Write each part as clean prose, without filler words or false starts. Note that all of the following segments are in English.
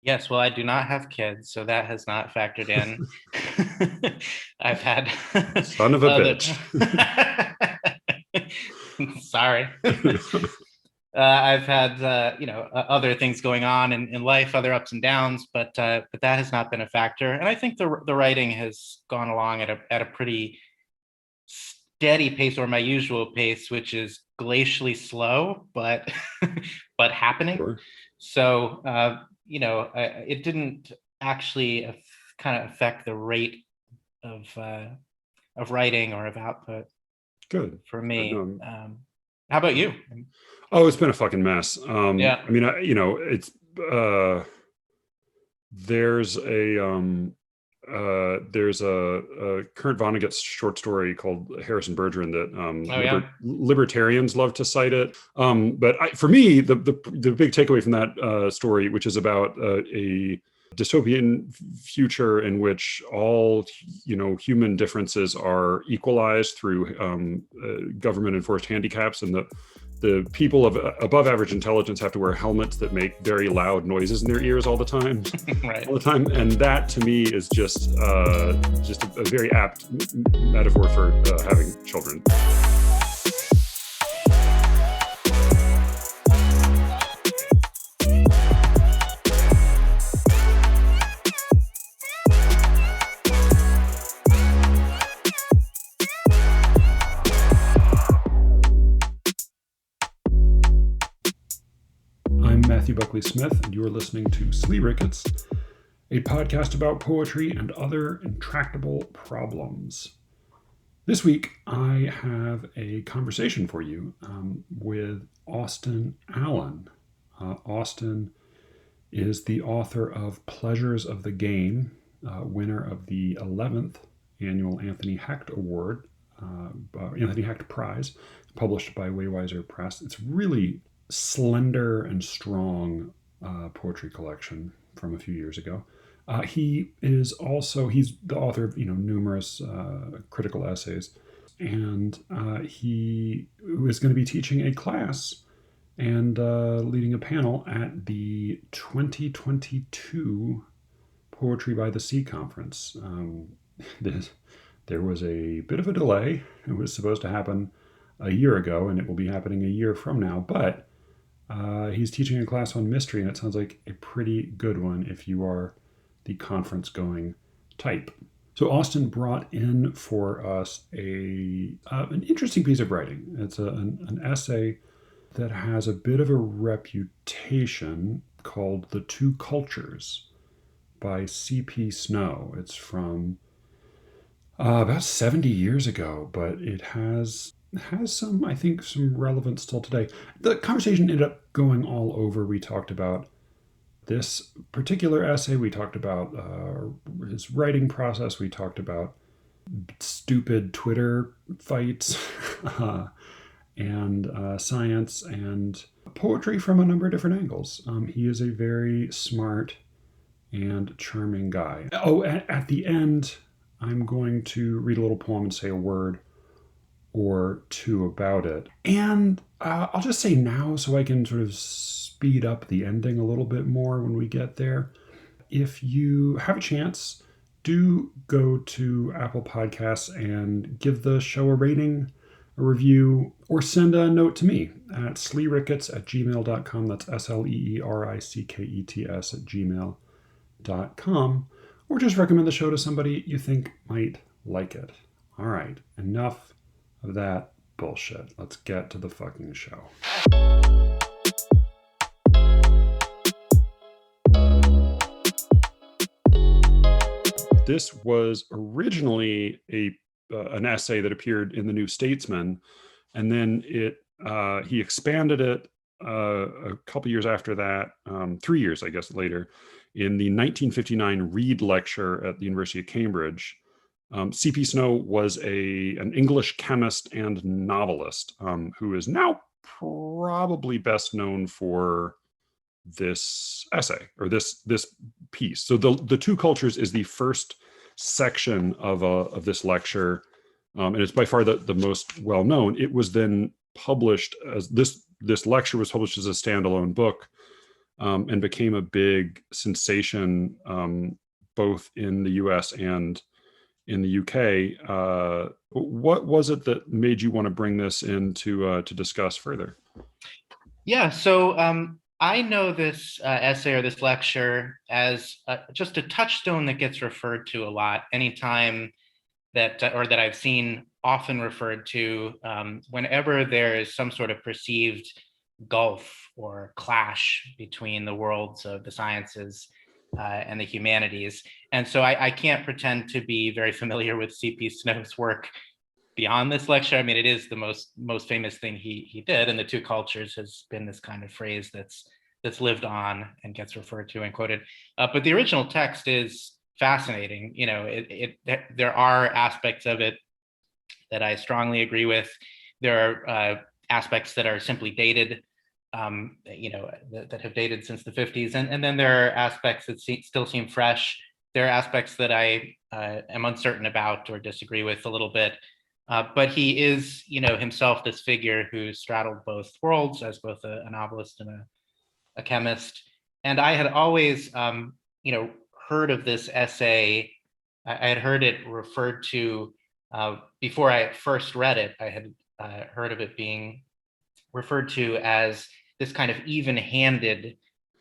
Yes, well, I do not have kids, so that has not factored in. I've had Son of a other. bitch. Sorry. I've had other things going on in life, other ups and downs, but that has not been a factor. And I think the writing has gone along at a pretty steady pace, or my usual pace, which is glacially slow, but but happening. Sure. So it didn't actually kind of affect the rate of writing or of output Good. for Good. me. No, How about you? oh, it's been a fucking mess. Yeah. I mean, it's there's a Kurt Vonnegut's short story called Harrison Bergeron that Oh yeah. libertarians love to cite it. But for me, the big takeaway from that story, which is about a dystopian future in which all human differences are equalized through government enforced handicaps, and the people of above average intelligence have to wear helmets that make very loud noises in their ears all the time. Right. All the time. And that to me is just a very apt metaphor for having children. I'm Matthew Buckley Smith, and you're listening to SLEERICKETS, a podcast about poetry and other intractable problems. This week, I have a conversation for you with Austin Allen. Austin is the author of Pleasures of the Game, winner of the 11th annual Anthony Hecht Award, Anthony Hecht Prize, published by Waywiser Press. It's really slender and strong poetry collection from a few years ago. He's the author of numerous critical essays, and he was going to be teaching a class and leading a panel at the 2022 Poetry by the Sea conference. There was a bit of a delay. It was supposed to happen a year ago, and it will be happening a year from now, but he's teaching a class on mystery, and it sounds like a pretty good one if you are the conference-going type. So Austin brought in for us an interesting piece of writing. It's an essay that has a bit of a reputation called The Two Cultures by C.P. Snow. It's from about 70 years ago, but it has some, I think, some relevance still today. The conversation ended up going all over. We talked about this particular essay. We talked about his writing process. We talked about stupid Twitter fights and science and poetry from a number of different angles. He is a very smart and charming guy. Oh, at the end, I'm going to read a little poem and say a word or two about it. And I'll just say now, so I can sort of speed up the ending a little bit more when we get there. If you have a chance, do go to Apple Podcasts and give the show a rating, a review, or send a note to me at sleerickets@gmail.com. That's SLEERICKETS@gmail.com. Or just recommend the show to somebody you think might like it. All right, enough of that bullshit. Let's get to the fucking show. This was originally an essay that appeared in the New Statesman, and then he expanded it a couple years after that, 3 years, I guess, later, in the 1959 Reed Lecture at the University of Cambridge. C.P. Snow was an English chemist and novelist who is now probably best known for this essay or this piece. So the Two Cultures is the first section of this lecture, and it's by far the most well known. It was then published as this lecture was published as a standalone book and became a big sensation, both in the US and in the UK. What was it that made you want to bring this in to discuss further? Yeah, so I know this essay or this lecture as just a touchstone that gets referred to a lot anytime that, or that I've seen often referred to whenever there is some sort of perceived gulf or clash between the worlds of the sciences and the humanities. And so I can't pretend to be very familiar with C.P. Snow's work beyond this lecture. I mean, it is the most famous thing he did, and the two cultures has been this kind of phrase that's lived on and gets referred to and quoted. But the original text is fascinating. You know, there are aspects of it that I strongly agree with. There are aspects that are simply dated, you know, that have dated since the 50s, and then there are aspects that still seem fresh. There are aspects that I am uncertain about or disagree with a little bit. But he is, you know, himself this figure who straddled both worlds as both a novelist and a chemist. And I had always, you know, heard of this essay. I had heard it referred to before I first read it. I had heard of it being referred to as this kind of even-handed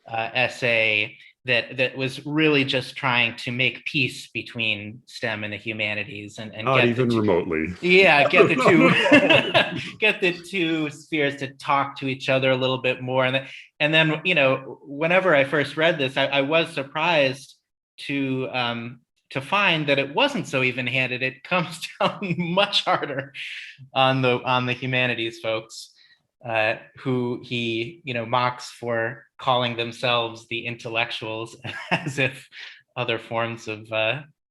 essay that was really just trying to make peace between STEM and the humanities, and Not get even remotely. yeah, get the two get the two spheres to talk to each other a little bit more. And then, you know, whenever I first read this, I was surprised to find that it wasn't so even-handed. It comes down much harder on the humanities folks, who he, you know, mocks for calling themselves the intellectuals, as if other forms of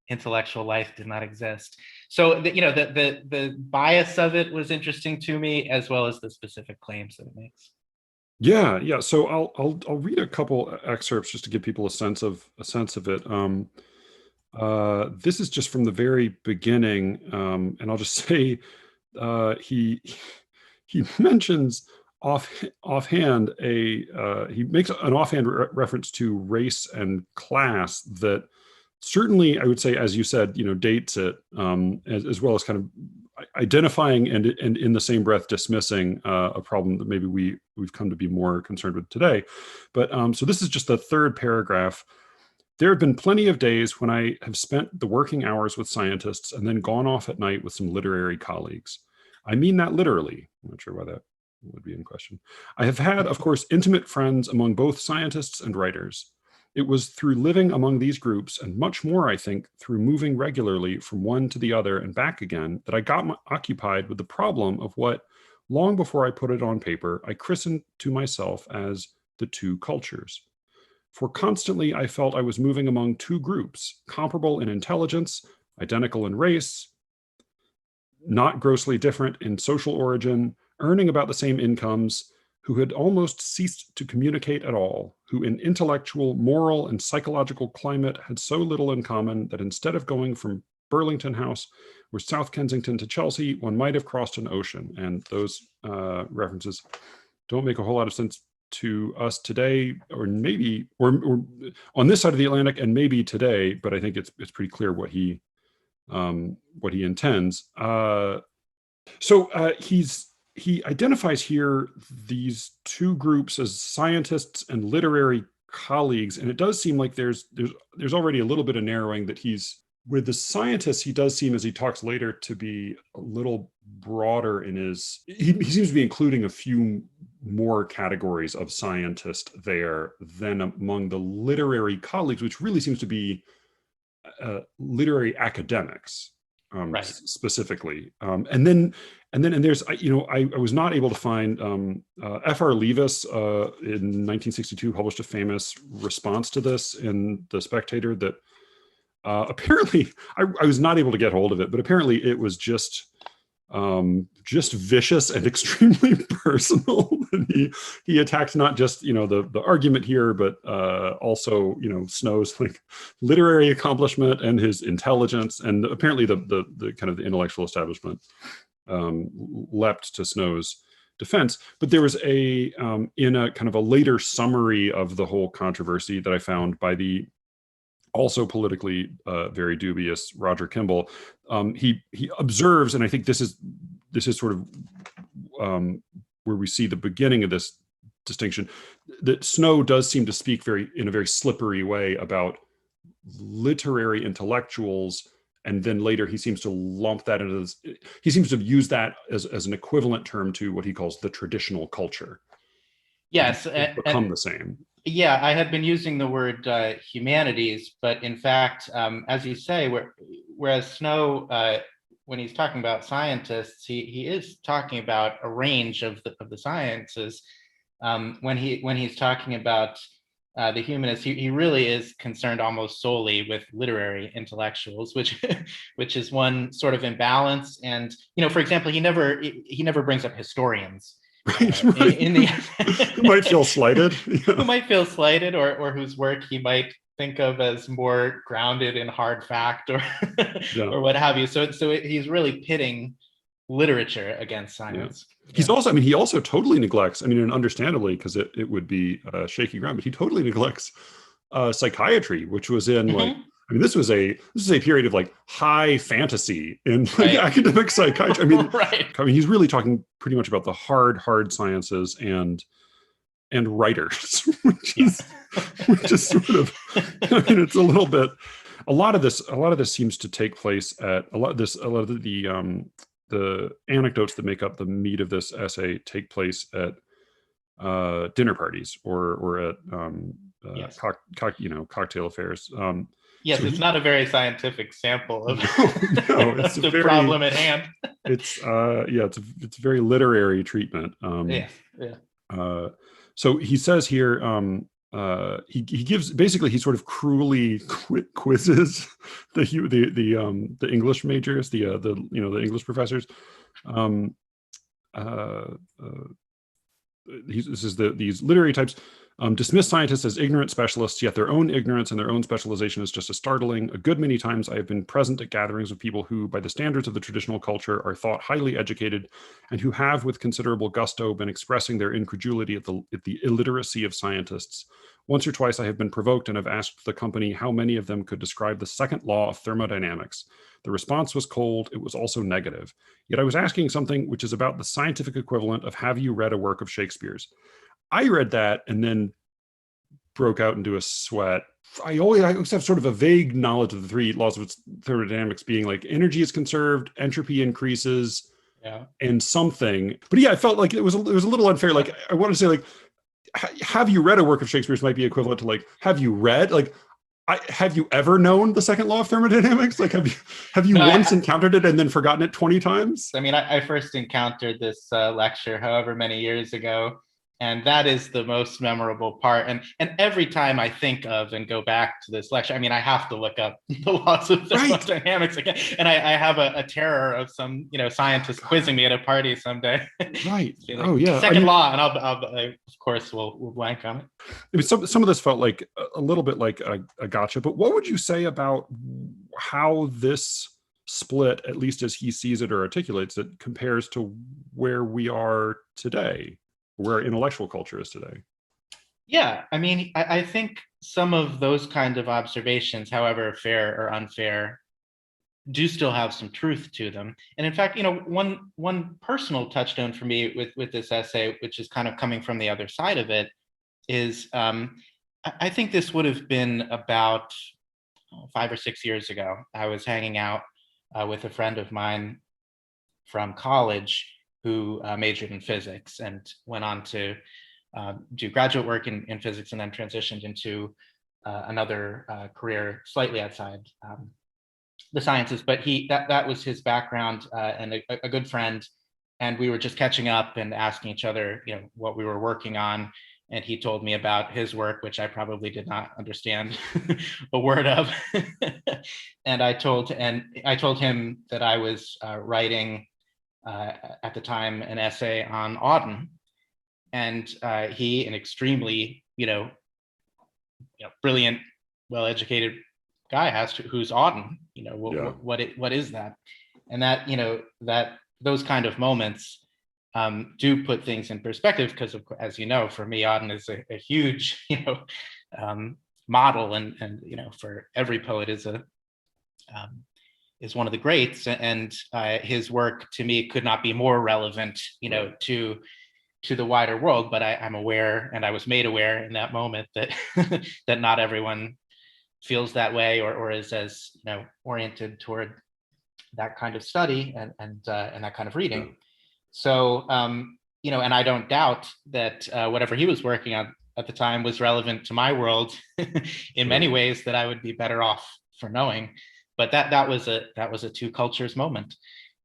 intellectual life did not exist. So you know, the bias of it was interesting to me, as well as the specific claims that it makes. Yeah. So I'll read a couple excerpts just to give people a sense of it. This is just from the very beginning, and I'll just say he mentions offhand he makes an offhand reference to race and class that certainly, I would say, as you said, you know, dates it, as well as kind of identifying and in the same breath dismissing a problem that maybe we've come to be more concerned with today. But so this is just the third paragraph. There have been plenty of days when I have spent the working hours with scientists and then gone off at night with some literary colleagues. I mean that literally. I'm not sure why that would be in question. I have had, of course, intimate friends among both scientists and writers. It was through living among these groups, and much more, I think, through moving regularly from one to the other and back again, that I got occupied with the problem of what, long before I put it on paper, I christened to myself as the two cultures. For constantly I felt I was moving among two groups, comparable in intelligence, identical in race, not grossly different in social origin, earning about the same incomes, who had almost ceased to communicate at all, who in intellectual, moral, and psychological climate had so little in common that instead of going from Burlington House or South Kensington to Chelsea, one might have crossed an ocean. And those references don't make a whole lot of sense to us today, or maybe, or on this side of the Atlantic, and maybe today, but I think it's pretty clear what he intends. So he identifies here these two groups as scientists and literary colleagues, and it does seem like there's already a little bit of narrowing, that he's with the scientists. He does seem, as he talks later, to be a little broader in his. He seems to be including a few more categories of scientist there than among the literary colleagues, which really seems to be literary academics, Right. specifically. And there's, you know, I was not able to find F.R. Leavis in 1962 published a famous response to this in The Spectator that apparently I was not able to get hold of it, but apparently it was just vicious and extremely personal. And he attacked not just, you know, the argument here, but also, you know, Snow's like literary accomplishment and his intelligence, and apparently the kind of the intellectual establishment leapt to Snow's defense. But there was a in a kind of a later summary of the whole controversy that I found by the also politically very dubious Roger Kimball. He observes, and I think this is sort of where we see the beginning of this distinction, that Snow does seem to speak in a very slippery way about literary intellectuals, and then later he seems to lump that into this, he seems to use that as an equivalent term to what he calls the traditional culture. Yes, become the same. Yeah, I had been using the word humanities, but in fact, as you say, whereas Snow, when he's talking about scientists, he is talking about a range of the sciences. When he's talking about the humanists, he really is concerned almost solely with literary intellectuals, which is one sort of imbalance. And for example, he never brings up historians. Right. In the who might feel slighted, who might feel slighted, or whose work he might think of as more grounded in hard fact, or or what have you. So he's really pitting literature against science. He's also, he also totally neglects, and understandably, because it would be shaky ground, but he totally neglects psychiatry, which was in like, this is a period of like high fantasy in like academic psychiatry. He's really talking pretty much about the hard sciences and writers, which is sort of, it's a little bit. A lot of this seems to take place at a lot of the anecdotes that make up the meat of this essay take place at dinner parties or at cocktail affairs. Yes, so it's not a very scientific sample of it's the problem at hand. It's it's a very literary treatment. So he says here, he gives, basically he sort of cruelly quizzes the English majors, the English professors. This is these literary types dismiss scientists as ignorant specialists, yet their own ignorance and their own specialization is just as startling. A good many times I have been present at gatherings of people who, by the standards of the traditional culture, are thought highly educated, and who have, with considerable gusto, been expressing their incredulity at the illiteracy of scientists. Once or twice I have been provoked and have asked the company how many of them could describe the second law of thermodynamics. The response was cold. It was also negative. Yet I was asking something which is about the scientific equivalent of, have you read a work of Shakespeare's? I read that and then broke out into a sweat. I always have sort of a vague knowledge of the three laws of thermodynamics being like energy is conserved, entropy increases, and something. But I felt like it was a little unfair. Like I want to say like, have you read a work of Shakespeare's might be equivalent to like, have you read like, have you ever known the second law of thermodynamics? Like, have you once encountered it and then forgotten it 20 times? I first encountered this lecture however many years ago, and that is the most memorable part. And every time I think of and go back to this lecture, I have to look up the laws of thermodynamics again. And I have a terror of some scientist quizzing me at a party someday. Right. Like, second law, and I of course will blank on it. Some of this felt like a little bit like a gotcha. But what would you say about how this split, at least as he sees it or articulates it, compares to where we are today? Where intellectual culture is today? Yeah, I think some of those kinds of observations, however fair or unfair, do still have some truth to them. And in fact, one personal touchstone for me with this essay, which is kind of coming from the other side of it, is I think this would have been about 5 or 6 years ago. I was hanging out with a friend of mine from college who majored in physics and went on to do graduate work in physics, and then transitioned into another career slightly outside the sciences. But that was his background, and a good friend. And we were just catching up and asking each other, what we were working on. And he told me about his work, which I probably did not understand a word of. And I told him that I was writing at the time an essay on Auden, and he, an extremely brilliant, well-educated guy, asked, "Who's Auden? What is that?" And that that those kind of moments do put things in perspective, because as you know, for me, Auden is a huge, model, and for every poet is one of the greats, and his work to me could not be more relevant, to the wider world. But I'm aware, and I was made aware in that moment, that that not everyone feels that way, or is as oriented toward that kind of study and that kind of reading. So and I don't doubt that whatever he was working on at the time was relevant to my world in many ways that I would be better off for knowing. But that was a two cultures moment,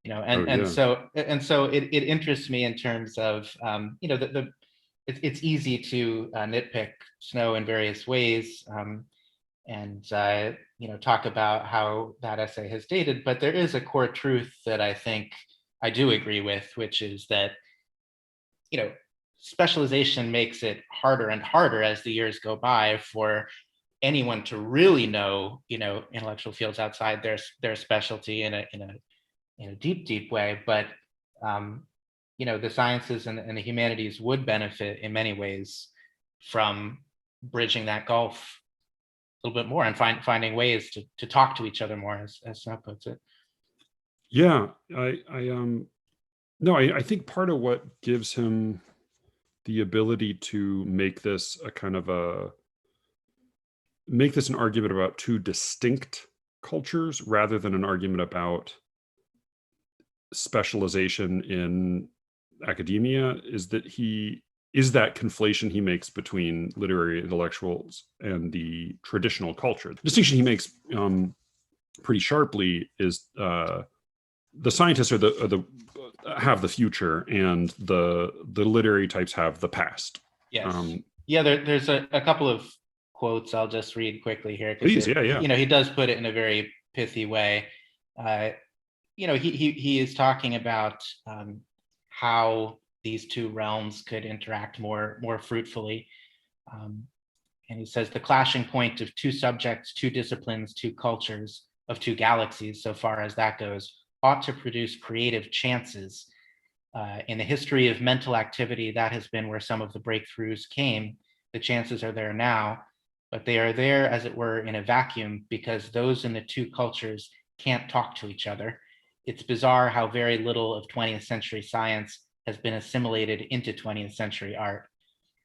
so it interests me in terms of it's easy to nitpick Snow in various ways, and talk about how that essay has dated, but there is a core truth that I think I do agree with, which is that specialization makes it harder and harder as the years go by for anyone to really know intellectual fields outside their specialty in a deep way. But the sciences and the humanities would benefit in many ways from bridging that gulf a little bit more, and finding ways to talk to each other more, as Snow puts it. Yeah, I think part of what gives him the ability to make this an argument about two distinct cultures rather than an argument about specialization in academia is that conflation he makes between literary intellectuals and the traditional culture. The distinction he makes pretty sharply is the scientists have the future, and the literary types have the past. Yes. There's a couple of quotes I'll just read quickly here. Please, yeah. He does put it in a very pithy way. He is talking about how these two realms could interact more fruitfully. And he says, the clashing point of two subjects, two disciplines, two cultures, of two galaxies, so far as that goes, ought to produce creative chances. In the history of mental activity, that has been where some of the breakthroughs came. The chances are there now, but they are there, as it were, in a vacuum, because those in the two cultures can't talk to each other. It's bizarre how very little of 20th century science has been assimilated into 20th century art.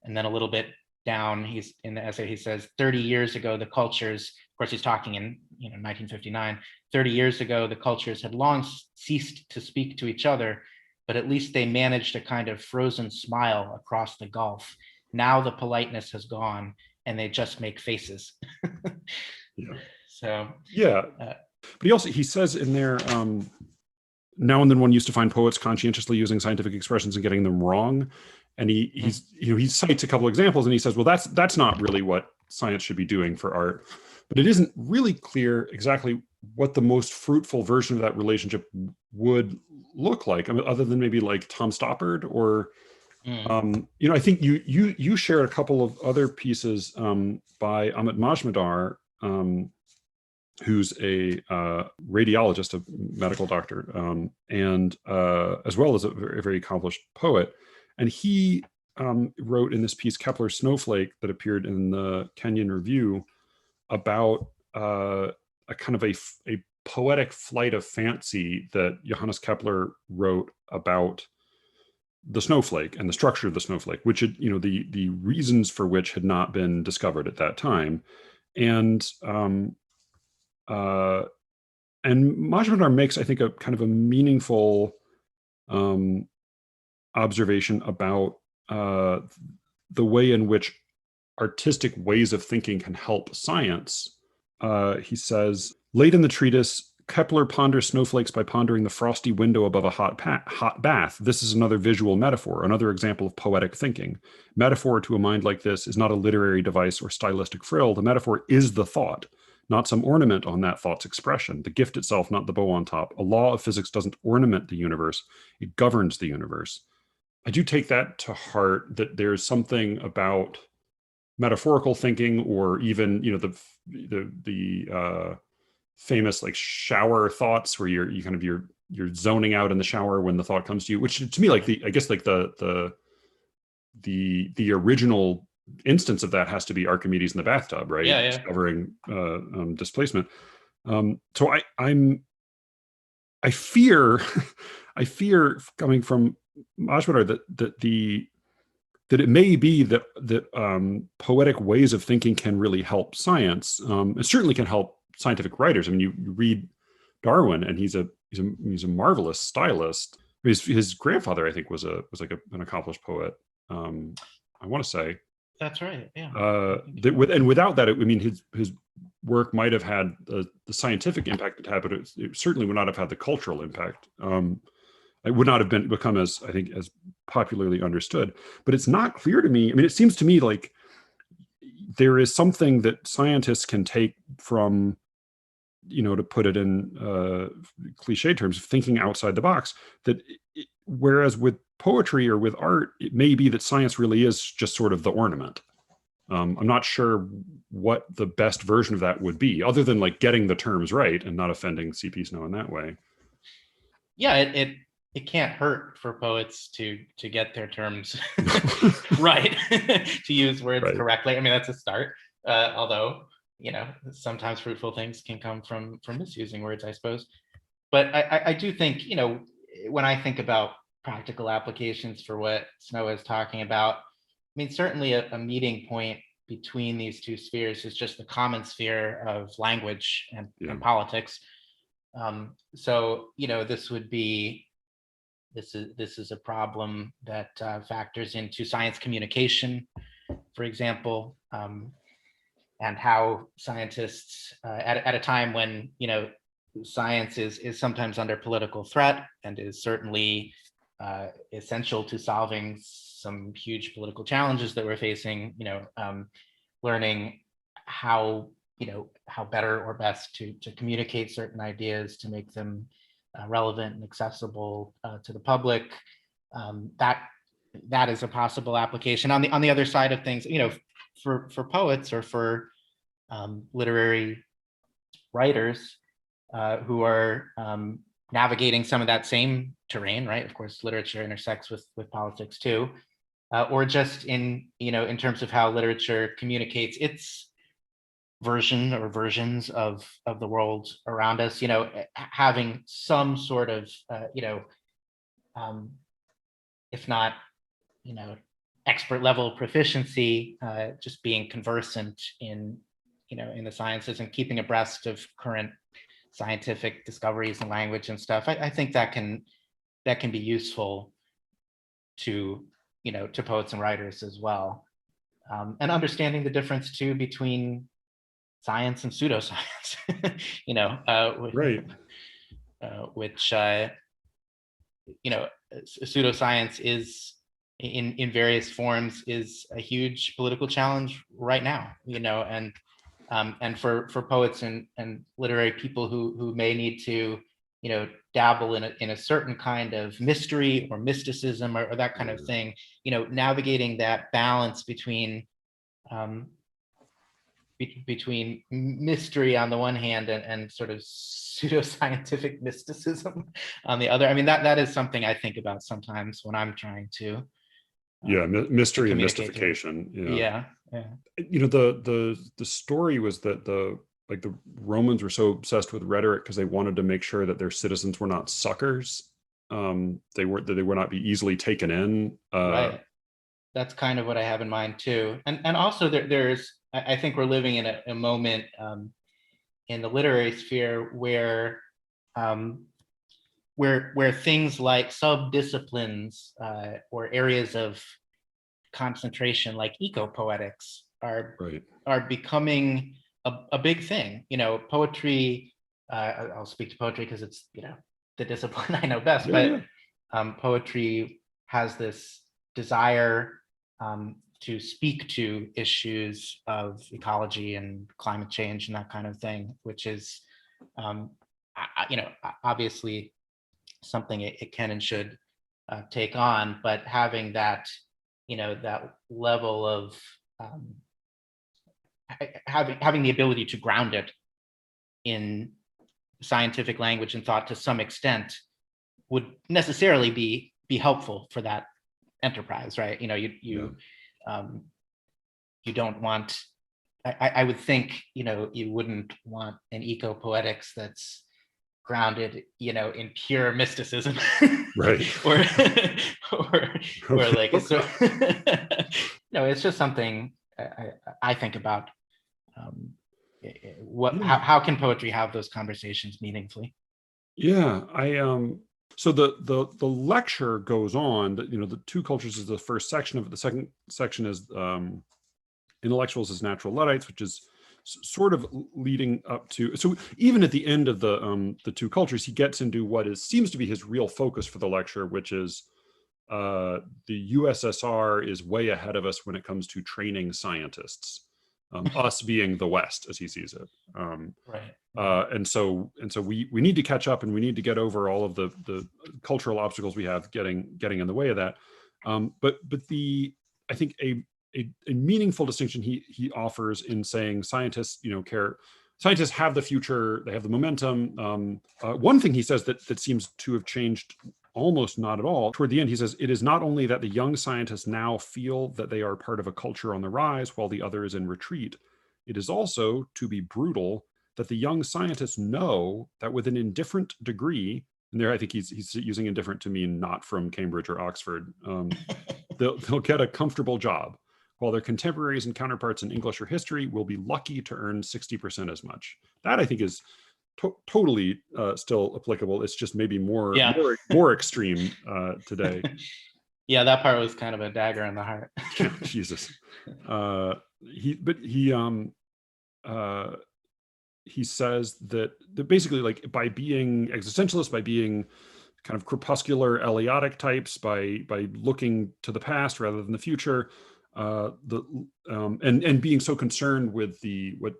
And then a little bit down, he's in the essay, he says, 30 years ago, the cultures, of course, he's talking in 1959, 30 years ago, the cultures had long ceased to speak to each other, but at least they managed a kind of frozen smile across the gulf. Now the politeness has gone, and they just make faces. Yeah. So yeah, but he says in there, now and then one used to find poets conscientiously using scientific expressions and getting them wrong. And he cites a couple examples, and he says, well, that's not really what science should be doing for art. But it isn't really clear exactly what the most fruitful version of that relationship would look like. I mean, other than maybe like Tom Stoppard or, I think you shared a couple of other pieces by Amit Majumdar, who's a radiologist, a medical doctor, and as well as a very, very accomplished poet. And he wrote in this piece, Kepler's Snowflake, that appeared in the Kenyon Review, about a kind of a poetic flight of fancy that Johannes Kepler wrote about the snowflake and the structure of the snowflake, which had, the reasons for which had not been discovered at that time. And Majumdar makes, I think, a kind of a meaningful observation about the way in which artistic ways of thinking can help science. He says, late in the treatise, Kepler ponders snowflakes by pondering the frosty window above a hot bath. This is another visual metaphor, another example of poetic thinking. Metaphor to a mind like this is not a literary device or stylistic frill. The metaphor is the thought, not some ornament on that thought's expression. The gift itself, not the bow on top. A law of physics doesn't ornament the universe. It governs the universe. I do take that to heart, that there's something about metaphorical thinking, or even, the famous like shower thoughts where you're zoning out in the shower when the thought comes to you, which to me, like I guess like the original instance of that has to be Archimedes in the bathtub, right? Yeah, yeah. Discovering displacement. So I fear I fear coming from Ashwadar that it may be that poetic ways of thinking can really help science. It certainly can help scientific writers. I mean, you read Darwin, and he's a marvelous stylist. His grandfather, I think, was an accomplished poet. I want to say That's right. Yeah. without that, I mean, his work might have had the scientific impact it had, but it certainly would not have had the cultural impact. It would not have become as, I think, as popularly understood. But it's not clear to me. I mean, it seems to me like there is something that scientists can take from, to put it in cliche terms, thinking outside the box. Whereas with poetry or with art, it may be that science really is just sort of the ornament. I'm not sure what the best version of that would be, other than like getting the terms right and not offending C.P. Snow in that way. Yeah, it can't hurt for poets to get their terms right, to use words correctly. I mean, that's a start. Although, sometimes fruitful things can come from misusing words, I suppose. But I do think, when I think about practical applications for what Snow is talking about, I mean, certainly a meeting point between these two spheres is just the common sphere of language and politics. So, this is a problem that factors into science communication, for example, and how scientists at a time when science is sometimes under political threat and is certainly essential to solving some huge political challenges that we're facing, learning how better or best to communicate certain ideas, to make them relevant and accessible to the public. That is a possible application. On the other side of things, for poets or for literary writers who are navigating some of that same terrain, right? Of course, literature intersects with politics too, or just in terms of how literature communicates its version or versions of the world around us. Having some sort of if not expert level proficiency, just being conversant in the sciences and keeping abreast of current scientific discoveries and language and stuff. I think that can be useful to poets and writers as well, and understanding the difference too between science and pseudoscience. Right. Which pseudoscience is in various forms is a huge political challenge right now, and for poets and literary people who may need to dabble in a certain kind of mystery or mysticism or that kind of thing, navigating that balance between mystery on the one hand and sort of pseudoscientific mysticism on the other. I mean, that is something I think about sometimes when I'm trying to mystery and mystification. Yeah. The story was that the Romans were so obsessed with rhetoric because they wanted to make sure that their citizens were not suckers. They would not be easily taken in. Right. That's kind of what I have in mind too. And also there's, I think we're living in a moment in the literary sphere where things like sub-disciplines or areas of concentration like eco-poetics are becoming a big thing. Poetry, I'll speak to poetry because it's the discipline I know best, but poetry has this desire to speak to issues of ecology and climate change and that kind of thing, which is obviously something it can and should take on, but having that that level of having the ability to ground it in scientific language and thought to some extent would necessarily be helpful for that enterprise, right? You don't want, I would think, you wouldn't want an eco-poetics that's grounded, in pure mysticism, Right. or or like it's so, Okay. it's just something I think about. Yeah. How can poetry have those conversations meaningfully? Yeah, so the lecture goes on that, the two cultures is the first section of it. The second section is intellectuals as natural Luddites, which is sort of leading up to, so even at the end of the two cultures, he gets into what seems to be his real focus for the lecture, which is the USSR is way ahead of us when it comes to training scientists, us being the West as he sees it. Right. And so we need to catch up, and we need to get over all of the cultural obstacles we have getting in the way of that. But I think a meaningful distinction he offers in saying scientists, scientists have the future, they have the momentum. One thing he says that seems to have changed almost not at all. Toward the end, he says, it is not only that the young scientists now feel that they are part of a culture on the rise while the other is in retreat. It is also, to be brutal, that the young scientists know that with an indifferent degree, and there I think he's using indifferent to mean not from Cambridge or Oxford, they'll get a comfortable job, while their contemporaries and counterparts in English or history will be lucky to earn 60% as much. That I think is totally still applicable. It's just maybe more extreme today. Yeah, that part was kind of a dagger in the heart. Jesus. He says that basically, like, by being existentialist, by being kind of crepuscular Eleotic types, by looking to the past rather than the future, and being so concerned with what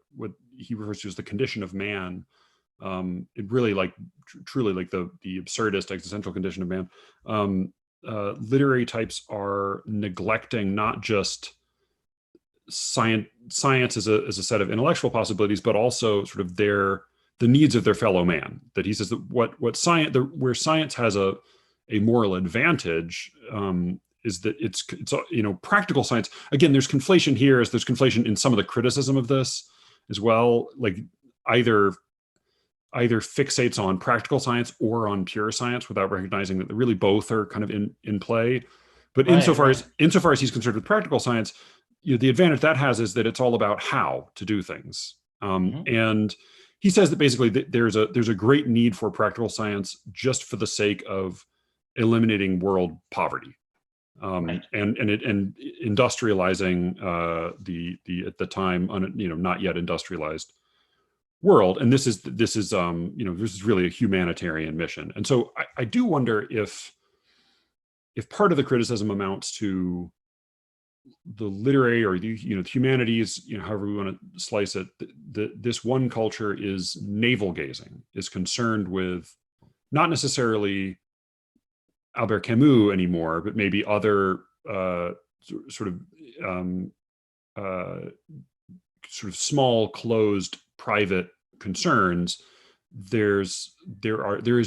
he refers to as the condition of man, it really, like, truly, like, the absurdist existential condition of man. Literary types are neglecting not just science as a set of intellectual possibilities, but also sort of the needs of their fellow man. That he says that where science has a moral advantage, is that it's practical science. Again, there's conflation here, as there's conflation in some of the criticism of this as well. Like, either fixates on practical science or on pure science without recognizing that really both are kind of in play. But insofar as he's concerned with practical science, the advantage that has is that it's all about how to do things. And he says that basically there's a great need for practical science just for the sake of eliminating world poverty, and industrializing the at the time not yet industrialized world. And this is really a humanitarian mission. And so I do wonder if part of the criticism amounts to the literary or the humanities, however we want to slice it, this one culture is navel gazing, is concerned with not necessarily Albert Camus anymore, but maybe other sort of small, closed, private concerns. There is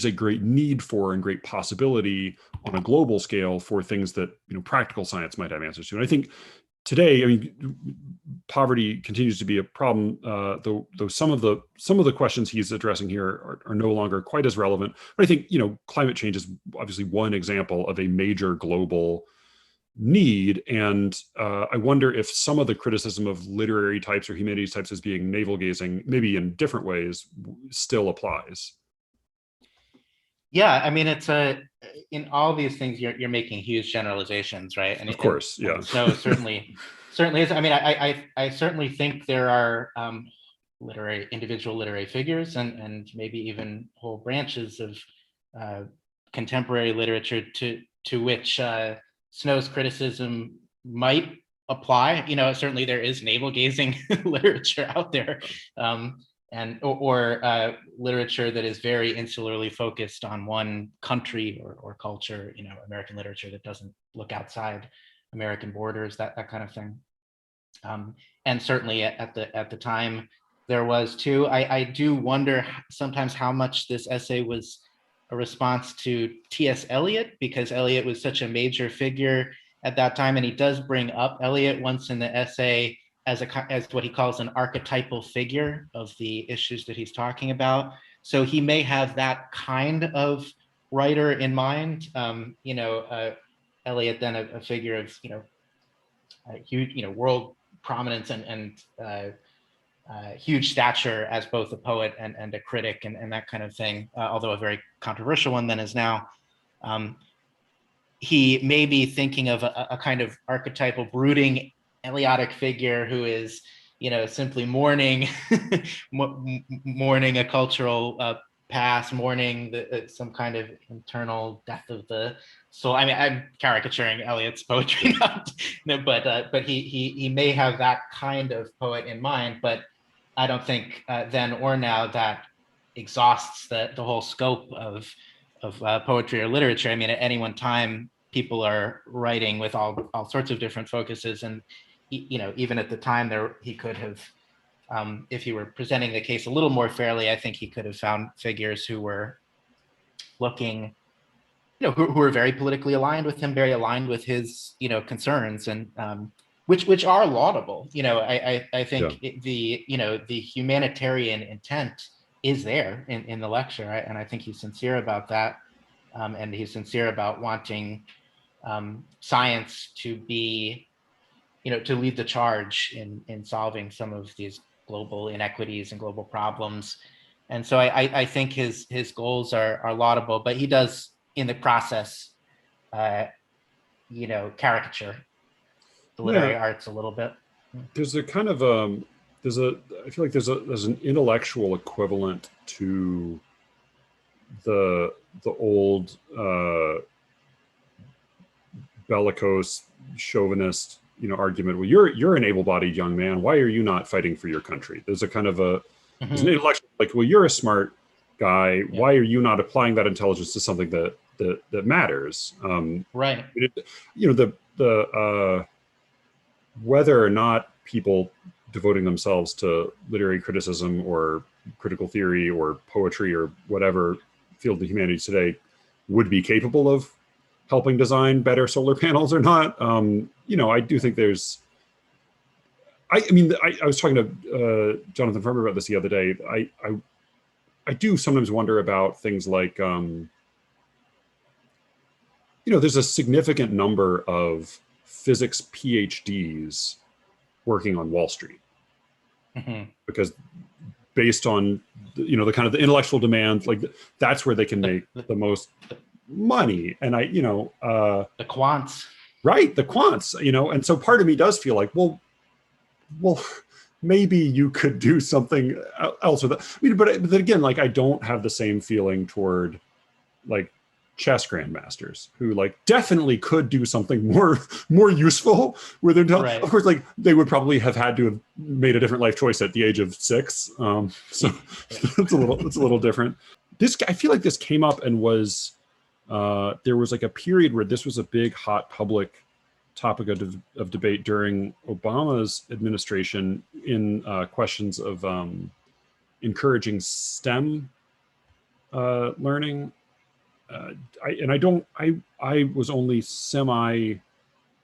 a great need for and great possibility on a global scale for things that practical science might have answers to. And I think today, poverty continues to be a problem, though some of the questions he's addressing here are no longer quite as relevant. But I think climate change is obviously one example of a major global need, and I wonder if some of the criticism of literary types or humanities types as being navel gazing, maybe in different ways, still applies. Yeah, it's in all these things you're making huge generalizations, right? And of course, yeah. No, certainly is. I certainly think there are individual literary figures and maybe even whole branches of contemporary literature to which Snow's criticism might apply. Certainly there is navel gazing literature out there, or literature that is very insularly focused on one country or culture. American literature that doesn't look outside American borders, that kind of thing. And certainly at the time, there was too. I do wonder sometimes how much this essay was a response to T.S. Eliot, because Eliot was such a major figure at that time, and he does bring up Eliot once in the essay as what he calls an archetypal figure of the issues that he's talking about. So he may have that kind of writer in mind. Eliot, then a figure of huge world prominence and huge stature as both a poet and a critic and that kind of thing, although a very controversial one then is now. He may be thinking of a kind of archetypal brooding Eliotic figure who is, simply mourning, mourning a cultural past, mourning some kind of internal death of the soul. I mean, I'm caricaturing Eliot's poetry, but he may have that kind of poet in mind. But I don't think then or now that exhausts the whole scope of poetry or literature. I mean, at any one time, people are writing with all sorts of different focuses, and even at the time, he could have, if he were presenting the case a little more fairly, I think he could have found figures who were looking, who were very politically aligned with him, very aligned with his, concerns, and which are laudable. I think the humanitarian intent is there in the lecture, right? And I think he's sincere about that, and he's sincere about wanting science to be, to lead the charge in solving some of these global inequities and global problems. And so I think his goals are laudable, but he does in the process, caricature the literary arts a little bit. There's a kind of I feel like there's an intellectual equivalent to the old bellicose chauvinist argument. Well, you're an able-bodied young man, why are you not fighting for your country? There's a kind of there's an intellectual, like, well, you're a smart guy, why are you not applying that intelligence to something that matters? Right. The whether or not people devoting themselves to literary criticism or critical theory or poetry or whatever field of humanities today would be capable of helping design better solar panels or not. I do think there's, I was talking to Jonathan Farmer about this the other day. I do sometimes wonder about things like, there's a significant number of physics PhDs working on Wall Street, because based on the kind of the intellectual demand, like that's where they can make the most money. And the quants, right? The quants, and so part of me does feel like, well, maybe you could do something else with that. But again, like, I don't have the same feeling toward like chess grandmasters who like definitely could do something more useful with their talent. Right. Of course, like they would probably have had to have made a different life choice at the age of 6. So it's a little different. I feel like this came up and was there was like a period where this was a big hot public topic of debate during Obama's administration in questions of encouraging STEM learning. I was only semi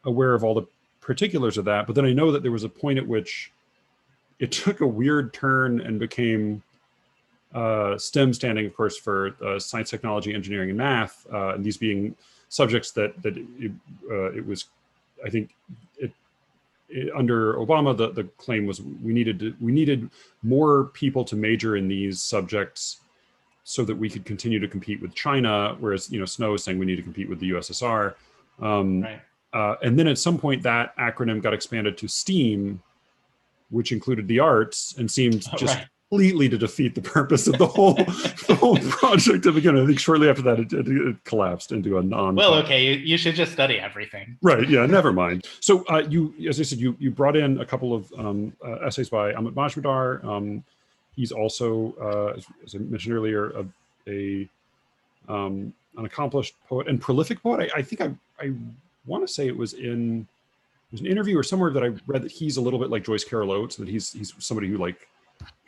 aware of all the particulars of that, but then I know that there was a point at which it took a weird turn and became STEM, standing, of course, for science, technology, engineering, and math, and these being subjects that it was, I think, under Obama, the claim was we needed more people to major in these subjects so that we could continue to compete with China, whereas Snow is saying we need to compete with the USSR. Right. And then at some point that acronym got expanded to STEAM, which included the arts, and seemed just completely to defeat the purpose of the whole project to begin. I think shortly after that it collapsed into a non. Well, okay, you should just study everything. Right. Yeah. Never mind. So you, as I said, you brought in a couple of essays by Amit Majumdar. He's also, as I mentioned earlier, an accomplished poet and prolific poet. I think I want to say it was an interview or somewhere that I read that he's a little bit like Joyce Carol Oates, that he's somebody who like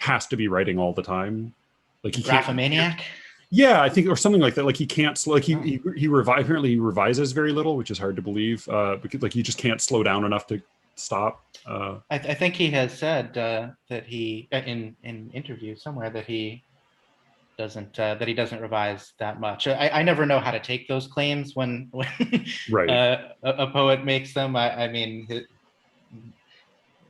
has to be writing all the time. Like he can't. Graphomaniac. Yeah, I think, or something like that. Like he can't, like apparently he revises very little, which is hard to believe, because like he just can't slow down enough to stop. I think he has said that he in interview somewhere that he doesn't revise that much. I never know how to take those claims when Right. A poet makes them. I mean,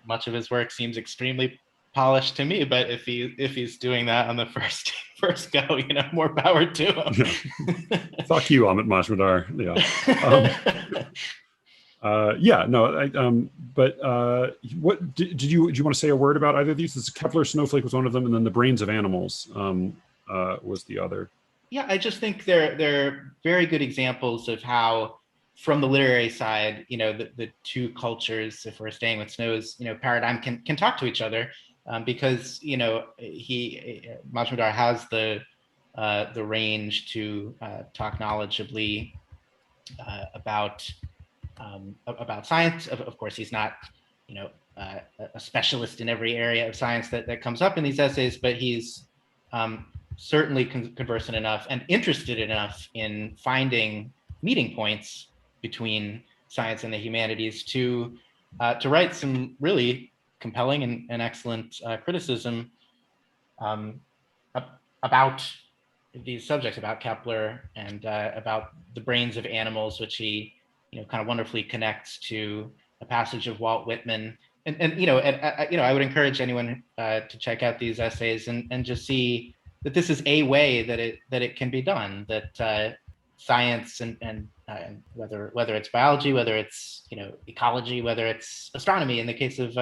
much of his work seems extremely polished to me, but if he's doing that on the first go, more power to him. Yeah. Fuck you, Amit Majumdar. Yeah. But what did you want to say a word about either of these? This Kepler Snowflake was one of them, and then the Brains of Animals was the other. Yeah, I just think they're very good examples of how, from the literary side, the two cultures, if we're staying with Snow's, paradigm, can talk to each other, because Majumdar has the range to talk knowledgeably about science. Of course, he's not a specialist in every area of science that comes up in these essays, but he's certainly conversant enough and interested enough in finding meeting points between science and the humanities to write some really compelling and excellent criticism about these subjects, about Kepler and about the brains of animals, which he kind of wonderfully connects to a passage of Walt Whitman. And I would encourage anyone to check out these essays and just see that this is a way that it can be done, that science and whether it's biology, whether it's ecology, whether it's astronomy, in the case of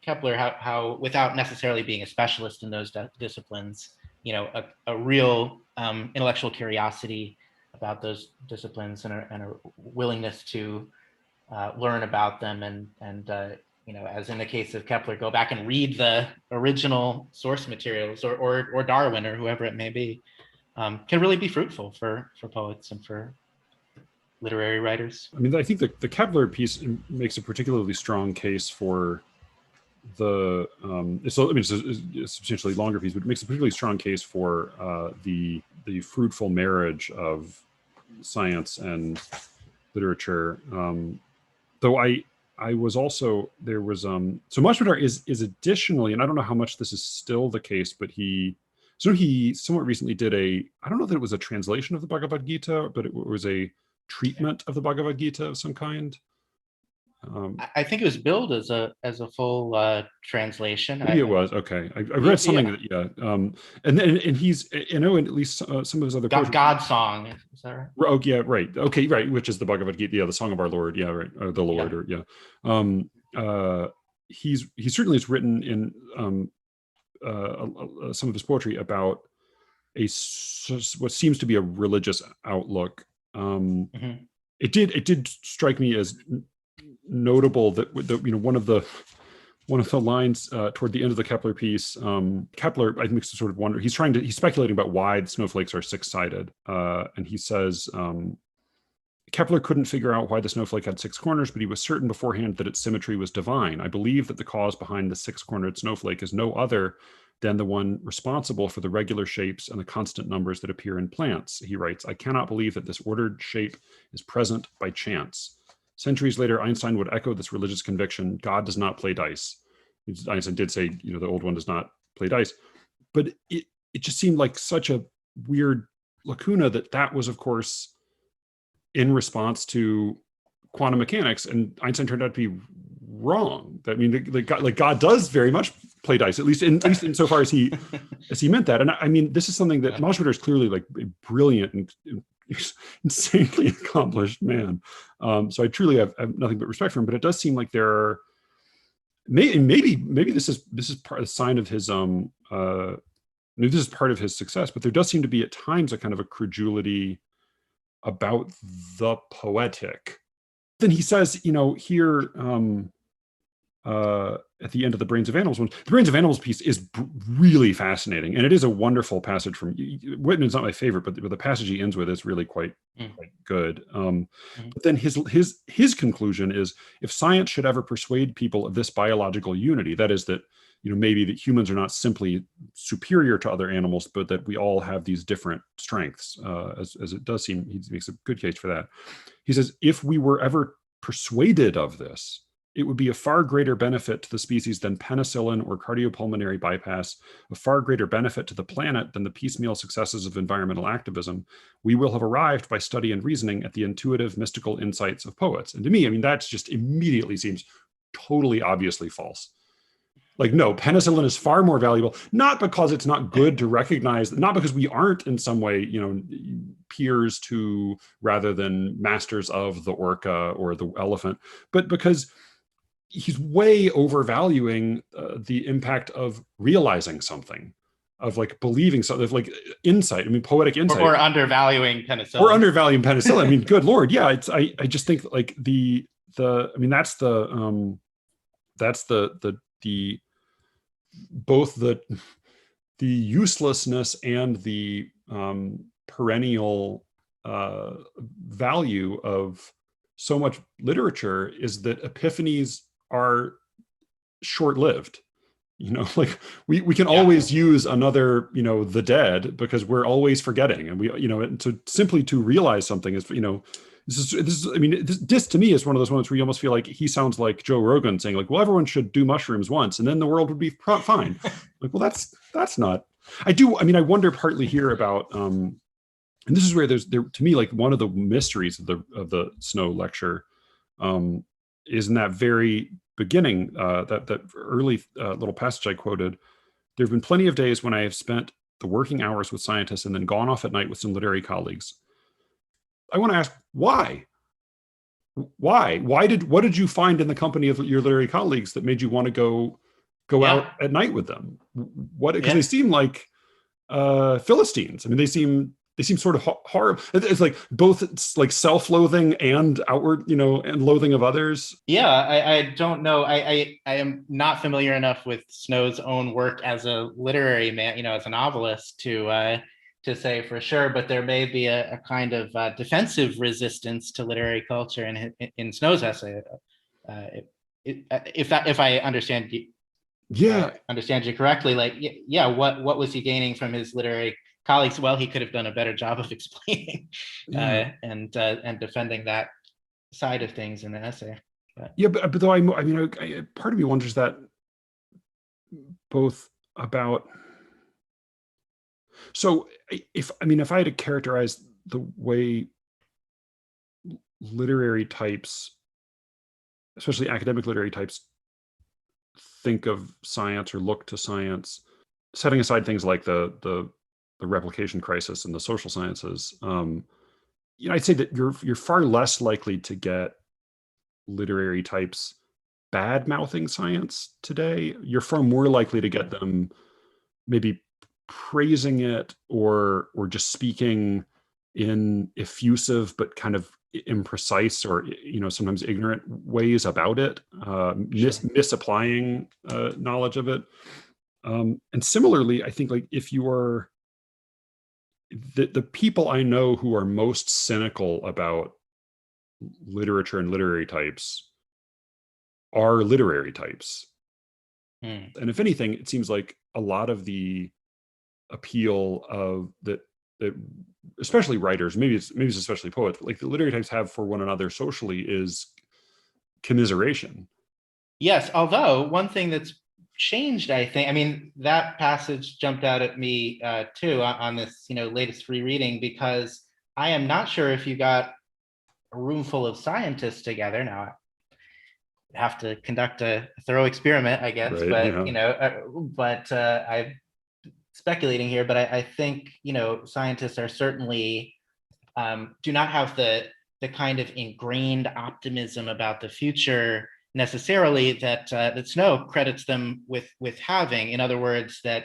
Kepler, how without necessarily being a specialist in those disciplines, a real intellectual curiosity about those disciplines and a willingness to learn about them and as in the case of Kepler, go back and read the original source materials or Darwin or whoever it may be, can really be fruitful for poets and for literary writers. I mean, I think the Kepler piece makes a particularly strong case for the it's a substantially longer piece, but it makes a particularly strong case for the fruitful marriage of science and literature. Though I was also, there was so Majumdar is additionally, and I don't know how much this is still the case, but he somewhat recently did I don't know that it was a translation of the Bhagavad Gita, but it was a treatment of the Bhagavad Gita of some kind. I think it was billed as a full translation. Maybe it was. Okay. I read something that, and he's, at least some of his other poetry. God Song, is that right? Oh, yeah, right. Okay, right, which is the Bhagavad Gita, the Song of Our Lord, yeah, right, the Lord, he certainly has written in some of his poetry about what seems to be a religious outlook. It did strike me as notable that one of the lines toward the end of the Kepler piece, Kepler, I think, makes a sort of wonder. He's speculating about why the snowflakes are six-sided, and he says Kepler couldn't figure out why the snowflake had six corners, but he was certain beforehand that its symmetry was divine. I believe that the cause behind the six-cornered snowflake is no other than the one responsible for the regular shapes and the constant numbers that appear in plants. He writes, I cannot believe that this ordered shape is present by chance. Centuries later, Einstein would echo this religious conviction: God does not play dice. Einstein did say, the old one does not play dice. But it just seemed like such a weird lacuna that was, of course, in response to quantum mechanics, and Einstein turned out to be wrong. I mean, God does very much play dice, at least insofar as he meant that. And I mean, this is something that Majumdar is clearly like a brilliant and insanely accomplished man. So I truly have nothing but respect for him. But it does seem like there are maybe this is part of the sign of his maybe this is part of his success. But there does seem to be at times a kind of a credulity about the poetic. Then he says, here at the end of the Brains of Animals one, the Brains of Animals piece is really fascinating, and it is a wonderful passage from Whitman's not my favorite, but the passage he ends with is really quite good. But then his conclusion is, if science should ever persuade people of this biological unity, that is, that maybe that humans are not simply superior to other animals, but that we all have these different strengths, as it does seem. He makes a good case for that. He says, if we were ever persuaded of this, it would be a far greater benefit to the species than penicillin or cardiopulmonary bypass, a far greater benefit to the planet than the piecemeal successes of environmental activism. We will have arrived by study and reasoning at the intuitive, mystical insights of poets. And to me, I mean, that's just immediately seems totally obviously false. Like, no, penicillin is far more valuable, not because it's not good to recognize, not because we aren't in some way, peers to rather than masters of the orca or the elephant, but because he's way overvaluing the impact of realizing something, of like believing something, of like insight. I mean, poetic insight. Or undervaluing penicillin. Or undervaluing penicillin. I mean, good Lord. Yeah. I just think like that's both the uselessness and the perennial value of so much literature is that epiphanies are short-lived. Like we can always use another, the dead, because we're always forgetting, and and so simply to realize something is, this is I mean, this to me is one of those moments where you almost feel like he sounds like Joe Rogan saying like, well, everyone should do mushrooms once and then the world would be fine. Like, well, that's not. I wonder partly here about and this is where there to me, like, one of the mysteries of the Snow lecture is in that very beginning, that early little passage I quoted. There have been plenty of days when I have spent the working hours with scientists and then gone off at night with some literary colleagues. I want to ask why. What did you find in the company of your literary colleagues that made you want to go out at night with them? Because they seem like Philistines. I mean, they seem sort of horrible. It's like both like self-loathing and outward, and loathing of others. Yeah, I don't know. I am not familiar enough with Snow's own work as a literary man, as a novelist to say for sure, but there may be a kind of defensive resistance to literary culture in Snow's essay. If I understand you, understand you correctly, like, what was he gaining from his literary colleagues? Well, he could have done a better job of explaining and defending that side of things in the essay. But though part of me wonders that both about. So if I had to characterize the way literary types, especially academic literary types, think of science or look to science, setting aside things like the replication crisis and the social sciences, I'd say that you're far less likely to get literary types bad mouthing science today. You're far more likely to get them maybe praising it or just speaking in effusive but kind of imprecise or sometimes ignorant ways about it, misapplying knowledge of it. And similarly, I think, like, if you are the people I know who are most cynical about literature and literary types are literary types. And if anything, it seems like a lot of the appeal of that especially writers, maybe it's especially poets, but like the literary types have for one another socially is commiseration. Yes, although one thing that's changed, I think, that passage jumped out at me too on this latest rereading, because I am not sure if you got a room full of scientists together. Now I have to conduct a thorough experiment, I guess, right, but I'm speculating here, but I think scientists are certainly do not have the kind of ingrained optimism about the future necessarily that Snow credits them with having. In other words, that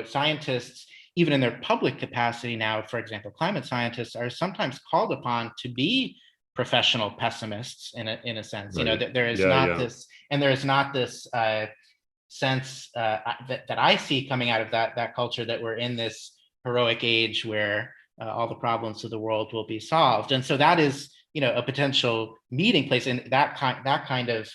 scientists, even in their public capacity now, for example, climate scientists, are sometimes called upon to be professional pessimists in a sense. Right. There is this, and there is not this sense that I see coming out of that culture, that we're in this heroic age where all the problems of the world will be solved. And so that is a potential meeting place, and that kind of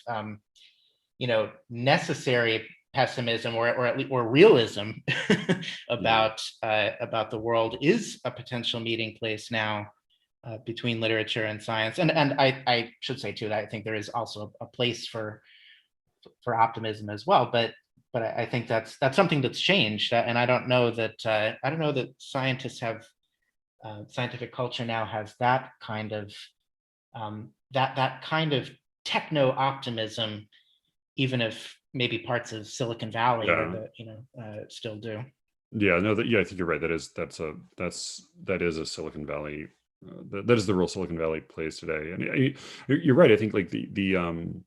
necessary pessimism or at least or realism Yeah. about the world is a potential meeting place now between literature and science. And I should say too that I think there is also a place for optimism as well. But I think that's something that's changed, and I don't know that scientists have scientific culture now has that kind of that kind of techno optimism, even if maybe parts of Silicon Valley or Yeah. still do. Yeah, no, I think you're right. That is a Silicon Valley. That is the role Silicon Valley plays today. And you're right. I think like the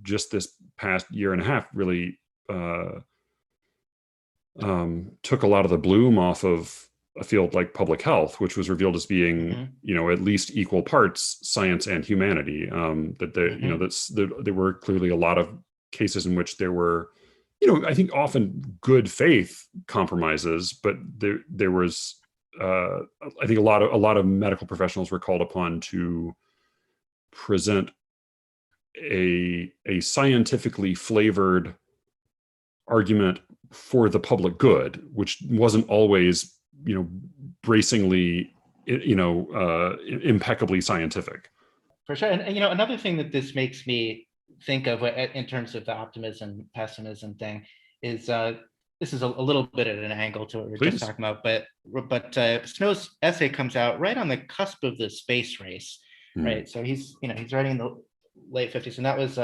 just this past year and a half really took a lot of the bloom off of a field like public health, which was revealed as being, at least equal parts science and humanity. There were clearly a lot of cases in which there were, I think often good faith compromises, but there was, I think a lot of medical professionals were called upon to present a scientifically flavored argument for the public good, which wasn't always, bracingly, impeccably scientific. For sure. And another thing that this makes me think of in terms of the optimism pessimism thing is this is a little bit at an angle to what we were just talking about, but Snow's essay comes out right on the cusp of the space race, right? So he's writing in the late 50s, and that was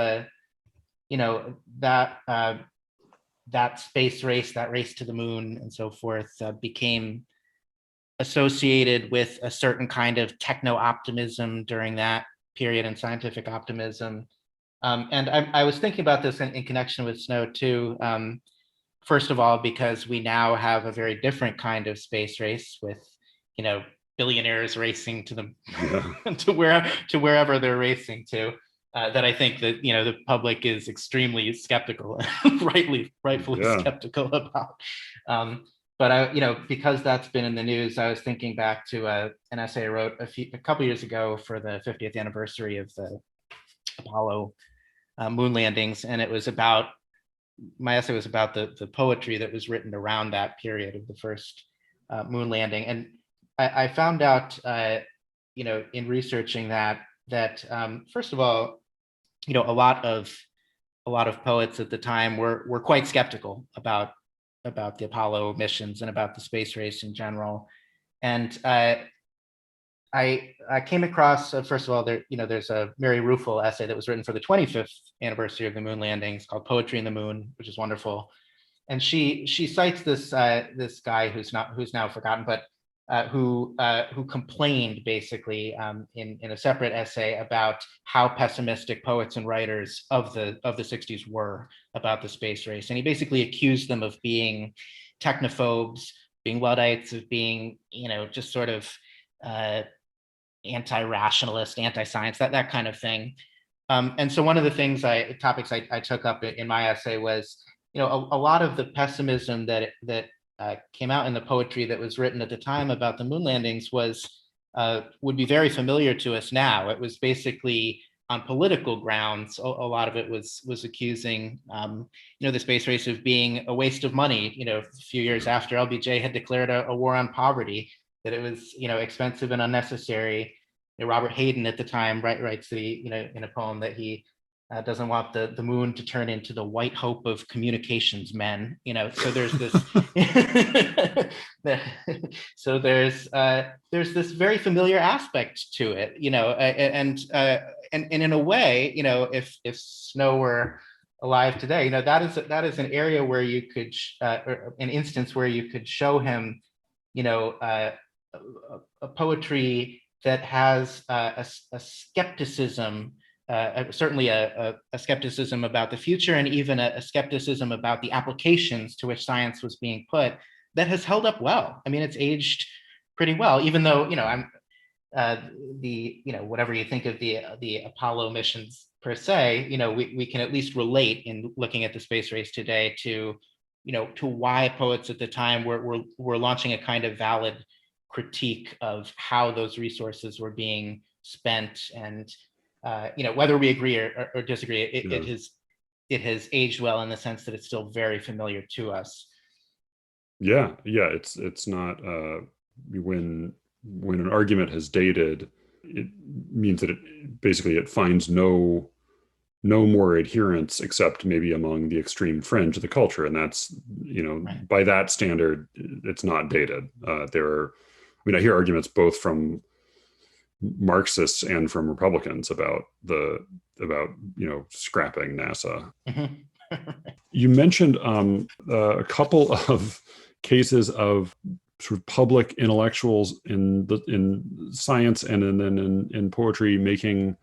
that space race, that race to the moon and so forth, became associated with a certain kind of techno optimism during that period and scientific optimism. And I was thinking about this in connection with Snow too. First of all, because we now have a very different kind of space race with, billionaires racing to the to wherever they're racing to. That I think that the public is extremely skeptical, rightfully skeptical about. But because that's been in the news, I was thinking back to an essay I wrote a couple years ago for the 50th anniversary of the Apollo moon landings, and my essay was about the poetry that was written around that period of the first moon landing. And I found out, in researching that first of all, a lot of poets at the time were quite skeptical about the Apollo missions and about the space race in general. And I came across, first of all, there's a Mary Ruefle essay that was written for the 25th anniversary of the moon landings called "Poetry in the Moon," which is wonderful. And she cites this guy who's now forgotten, but who complained basically in a separate essay about how pessimistic poets and writers of the 60s were about the space race. And he basically accused them of being technophobes, being Luddites, of being, just sort of anti-rationalist, anti-science, that kind of thing. And so one of the topics I took up in my essay was, a lot of the pessimism that came out in the poetry that was written at the time about the moon landings would be very familiar to us now. It was basically on political grounds. A lot of it was accusing, the space race of being a waste of money. A few years after LBJ had declared a war on poverty, that it was, expensive and unnecessary. Robert Hayden at the time writes that he, in a poem that he doesn't want the moon to turn into the white hope of communications men. So there's this so there's this very familiar aspect to it, and in a way, if Snow were alive today, that is an area where you could or an instance where you could show him, a poetry that has a skepticism, certainly a skepticism about the future, and even a skepticism about the applications to which science was being put, that has held up well. I mean, it's aged pretty well, even though, I'm whatever you think of the Apollo missions per se, we can at least relate in looking at the space race today to why poets at the time were launching a kind of valid critique of how those resources were being spent. And whether we agree or disagree, it has it has aged well in the sense that it's still very familiar to us. Yeah, it's not when an argument has dated, it means that it finds no more adherence except maybe among the extreme fringe of the culture, and that's, Right. by that standard, it's not dated. I hear arguments both from Marxists and from Republicans about scrapping NASA. Mhm. You mentioned a couple of cases of sort of public intellectuals in science and then in poetry making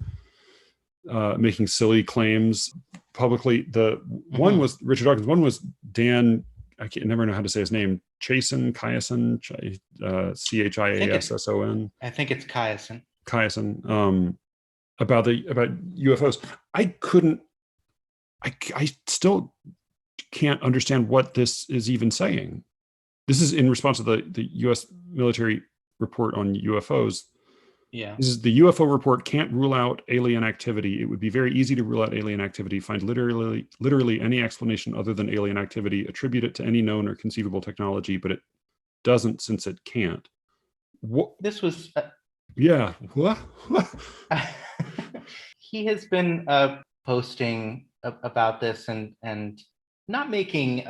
silly claims publicly. The one Mhm. was Richard Dawkins. One was Dan. I never know how to say his name. Chiasson, Chiasson. I think it's Chiasson. Chiasson. About UFOs. I couldn't. I still can't understand what this is even saying. This is in response to the U.S. military report on UFOs. Yeah. This is the UFO report can't rule out alien activity. It would be very easy to rule out alien activity, find literally any explanation other than alien activity, attribute it to any known or conceivable technology, but it doesn't since it can't. What? This was. Yeah. What? He has been posting about this and not making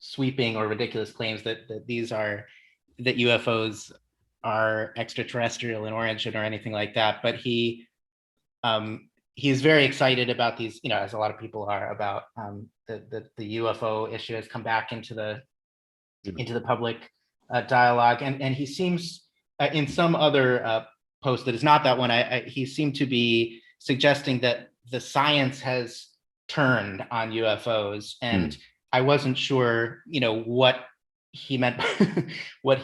sweeping or ridiculous claims that UFOs are extraterrestrial in origin or anything like that, but he's very excited about these, as a lot of people are, about the UFO issue has come back into the public dialogue, and he seems in some other post that is not that one, he seemed to be suggesting that the science has turned on UFOs, and I wasn't sure, what he meant,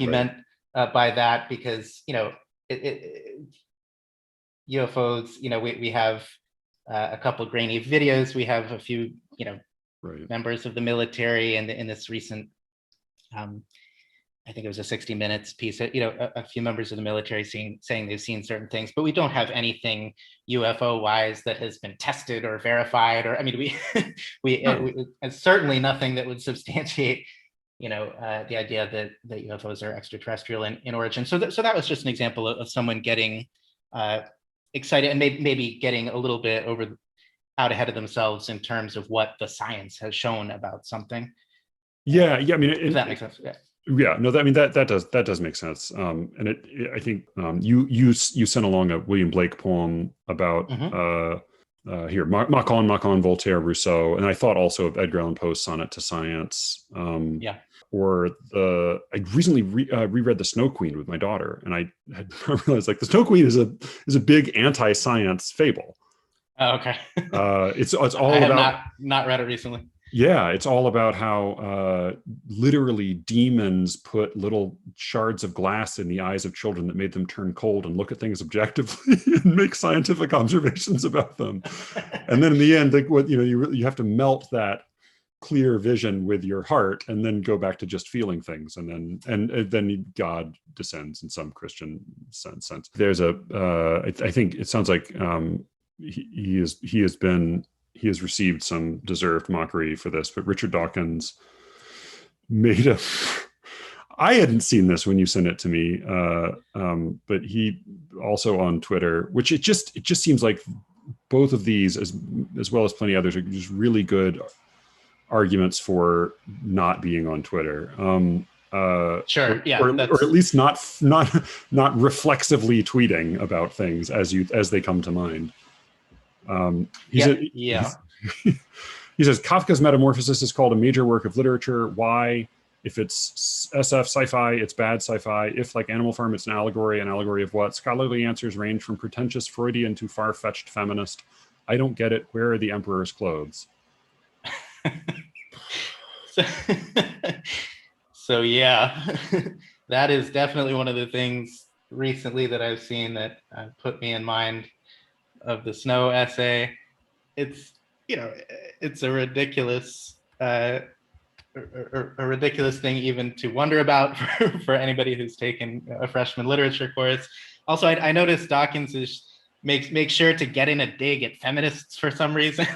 meant by that, because UFOs, we have a couple grainy videos, we have a few, members of the military, and in this recent, I think it was a 60 Minutes piece, a few members of the military saying they've seen certain things, but we don't have anything UFO wise that has been tested or verified, or we certainly nothing that would substantiate, the idea that UFOs are extraterrestrial in origin. So that was just an example of someone getting excited and maybe getting a little bit out ahead of themselves in terms of what the science has shown about something. Yeah. I mean, if that makes sense. Yeah. Yeah, no, that does make sense. And I think you sent along a William Blake poem about here Macon, Voltaire, Rousseau, and I thought also of Edgar Allan Poe's sonnet to science. Or I recently reread The Snow Queen with my daughter, and I had realized the Snow Queen is a big anti-science fable. Oh, okay. It's all I have about not read it recently. Yeah, it's all about how literally demons put little shards of glass in the eyes of children that made them turn cold and look at things objectively and make scientific observations about them. And then in the end, you have to melt that clear vision with your heart and then go back to just feeling things. And then God descends in some Christian sense. There's I think it sounds like he has received some deserved mockery for this, but Richard Dawkins made I hadn't seen this when you sent it to me, but he also on Twitter, which it just seems like both of these, as well as plenty others, are just really good arguments for not being on Twitter. Sure, yeah, or at least not reflexively tweeting about things as they come to mind. He says Kafka's Metamorphosis is called a major work of literature. Why? If it's SF sci-fi, it's bad sci-fi. If, like Animal Farm, it's an allegory of what? Scholarly answers range from pretentious Freudian to far-fetched feminist. I don't get it. Where are the emperor's clothes? So yeah, that is definitely one of the things recently that I've seen that put me in mind of the Snow essay. It's a ridiculous ridiculous thing even to wonder about for anybody who's taken a freshman literature course. Also, I noticed Dawkins is make sure to get in a dig at feminists for some reason.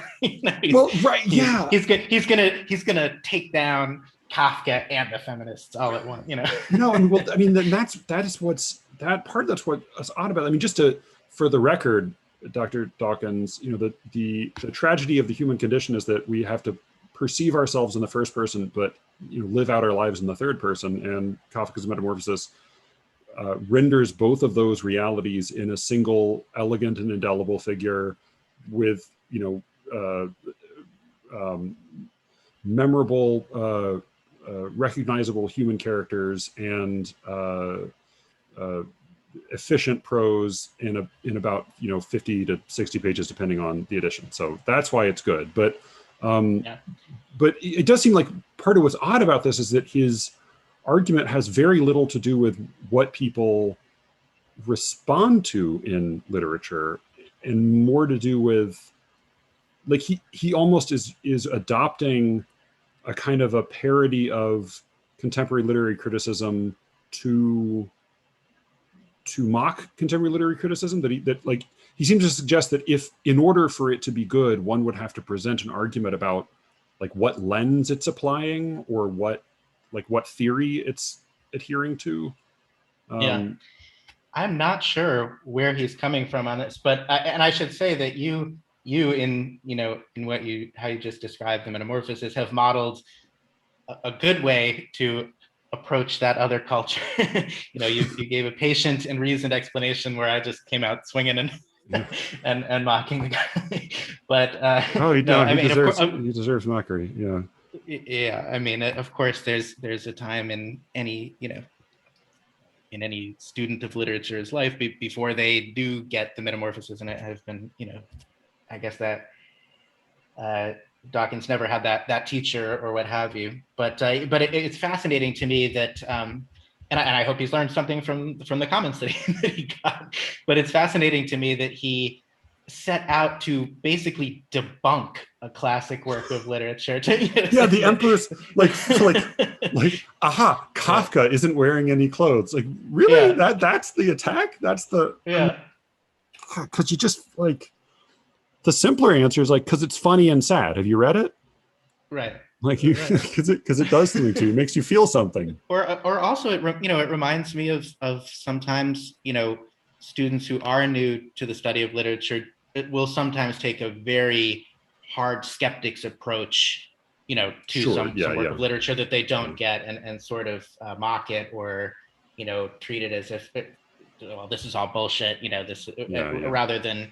Well, right, yeah. He's gonna take down Kafka and the feminists all at once. No, and well, I mean, that's what's odd about it. I mean, for the record, Dr. Dawkins, the tragedy of the human condition is that we have to perceive ourselves in the first person, but live out our lives in the third person. And Kafka's Metamorphosis renders both of those realities in a single, elegant and indelible figure with memorable, recognizable human characters and efficient prose in about 50 to 60 pages depending on the edition. So that's why it's good. But but it does seem like part of what's odd about this is that his argument has very little to do with what people respond to in literature and more to do with, like, he almost is adopting a kind of a parody of contemporary literary criticism to mock contemporary literary criticism, that he seems to suggest that if, in order for it to be good, one would have to present an argument about like what lens it's applying or what theory it's adhering to. I'm not sure where he's coming from on this, but I should say that you in how you just described the Metamorphosis have modeled a good way to approach that other culture. You gave a patient and reasoned explanation where I just came out swinging and mocking the guy. But he deserves mockery. Yeah, I mean, of course, there's a time in any in any student of literature's life before they do get the Metamorphosis, and it has been I guess that Dawkins never had that teacher or what have you. But it's fascinating to me that, and I hope he's learned something from the comments that he got. But it's fascinating to me that he set out to basically debunk a classic work of literature. The Emperor's Kafka isn't wearing any clothes. Like, really? That's the attack? That's the because you just the simpler answer is because it's funny and sad. Have you read it? Right. Because it does something to you, it makes you feel something. Or also it reminds me of sometimes students who are new to the study of literature. It will sometimes take a very hard skeptic's approach, to some work of literature that they don't get, and sort of mock it or treat it as if this is all bullshit. Rather than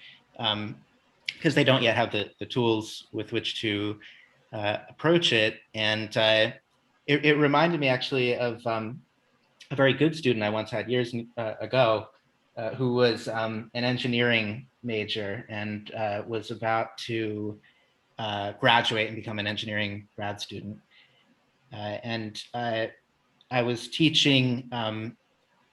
because they don't yet have the tools with which to approach it. And it reminded me actually of a very good student I once had years ago, who was an engineering major and was about to graduate and become an engineering grad student. And I was teaching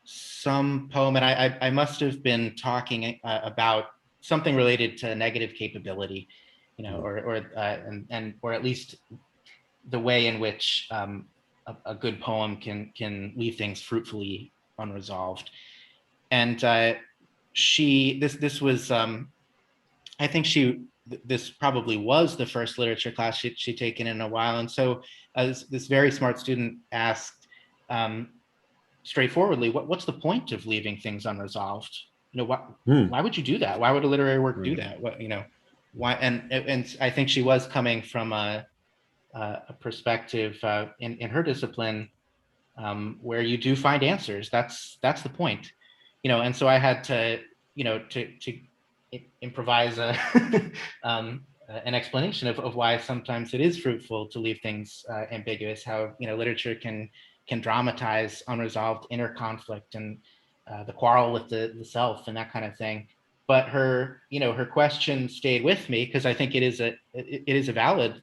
some poem, and I must have been talking about something related to negative capability, or at least the way in which a good poem can leave things fruitfully unresolved. And this was I think this probably was the first literature class she'd taken in a while. And so this very smart student asked straightforwardly, what's the point of leaving things unresolved? Why would you do that? Why would a literary work do that? Why? And I think she was coming from a perspective in her discipline where you do find answers. That's the point, And so I had to to improvise an explanation of why sometimes it is fruitful to leave things ambiguous. How literature can dramatize unresolved inner conflict and the quarrel with the self and that kind of thing. But her question stayed with me because I think it is a valid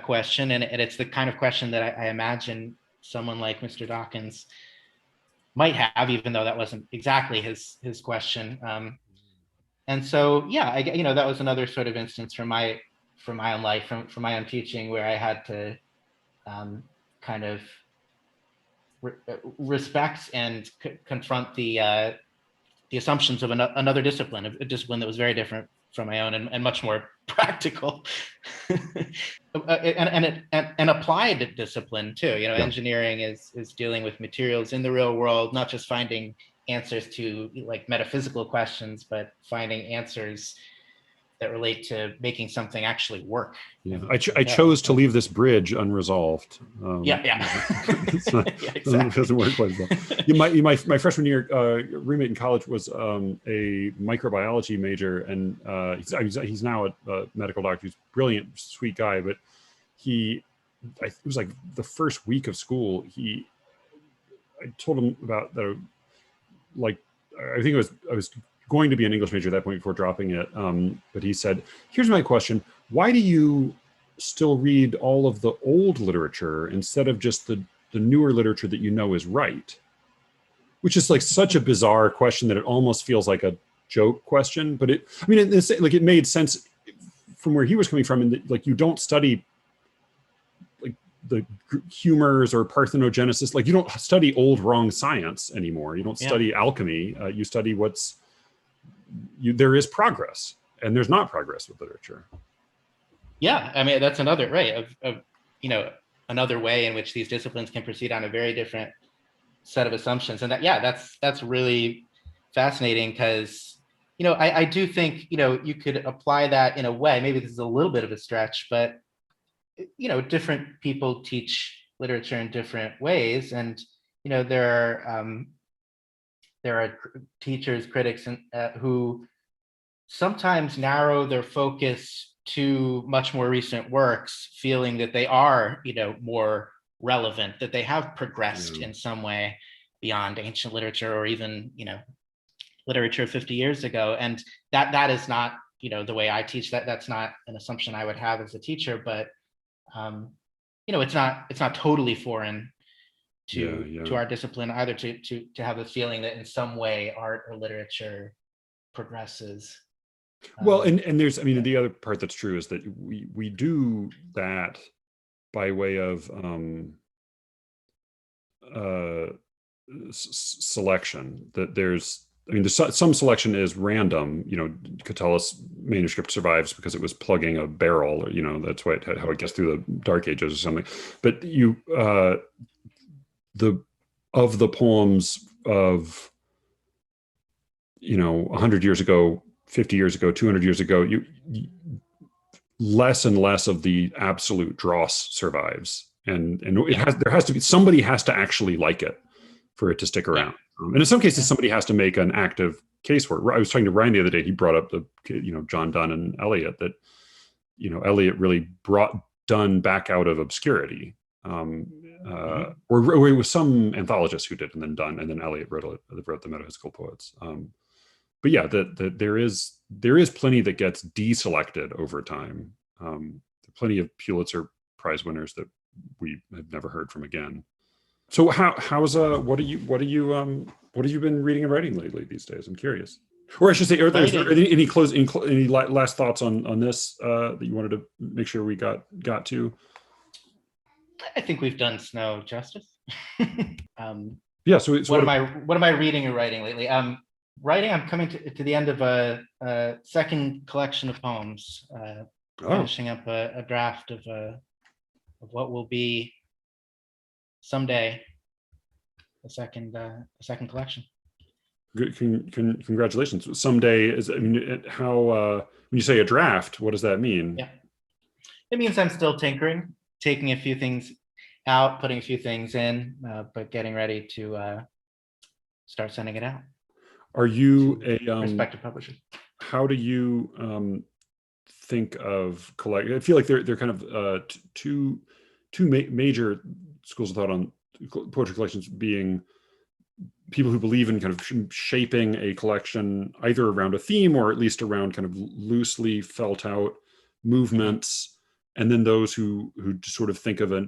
question, and it's the kind of question that I imagine someone like Mr. Dawkins might have, even though that wasn't exactly his question. And so, that was another sort of instance from my own life, from my own teaching, where I had to kind of respect and confront the the assumptions of another discipline, a discipline that was very different from my own and much more practical and applied discipline too. You know, engineering is dealing with materials in the real world, not just finding answers to like metaphysical questions, but finding answers that relate to making something actually work. Yeah, I chose to leave this bridge unresolved. Exactly. It doesn't work quite well. My freshman year roommate in college was a microbiology major, and he's now a medical doctor. He's a brilliant, sweet guy, but it was like the first week of school. I told him about that. Like, I think I was going to be an English major at that point before dropping it. But he said, here's my question. Why do you still read all of the old literature instead of just the newer literature that you know is right? Which is like such a bizarre question that it almost feels like a joke question. But it made sense from where he was coming from. And like, you don't study like the humors or parthenogenesis. Like, you don't study old wrong science anymore. You don't study alchemy. You study there is progress, and there's not progress with literature. Yeah, I mean, that's another another way in which these disciplines can proceed on a very different set of assumptions. And that's really fascinating, because I do think you could apply that in a way. Maybe this is a little bit of a stretch, but different people teach literature in different ways, and there are teachers, critics, who sometimes narrow their focus to much more recent works, feeling that they are, more relevant, that they have progressed in some way beyond ancient literature or even, literature 50 years ago. And that is not, the way I teach. That's not an assumption I would have as a teacher, but it's not totally foreign to our discipline either, to have the feeling that in some way art or literature progresses. Well, and there's, the other part that's true is that we do that by way of selection. That there's some selection is random. Catullus' manuscript survives because it was plugging a barrel, or that's how it gets through the Dark Ages or something. But of the poems of 100 years ago, 50 years ago, 200 years ago, less and less of the absolute dross survives, and there has to be, somebody has to actually like it for it to stick around. And in some cases, somebody has to make an active case for it. I was talking to Ryan the other day. He brought up John Donne and Eliot, that Eliot really brought Donne back out of obscurity. Or it was some anthologist who did, and then Donne, and then Eliot wrote the Metaphysical Poets. But yeah, there is plenty that gets deselected over time. There are plenty of Pulitzer Prize winners that we have never heard from again. So what have you been reading and writing lately these days? I'm curious. Or I should say, are there any last thoughts on this that you wanted to make sure we got to? I think we've done Snow justice. So what am I reading or writing lately? I'm coming to the end of a second collection of poems. Finishing up a draft of what will be someday a second collection. Good, congratulations. Someday is, how when you say a draft, what does that mean? Yeah, it means I'm still tinkering, taking a few things out, putting a few things in, but getting ready to start sending it out. Are you a prospective publisher? How do you think of collect? I feel like they're kind of two major schools of thought on poetry collections, being people who believe in kind of shaping a collection either around a theme or at least around kind of loosely felt out movements, and then those who sort of think of a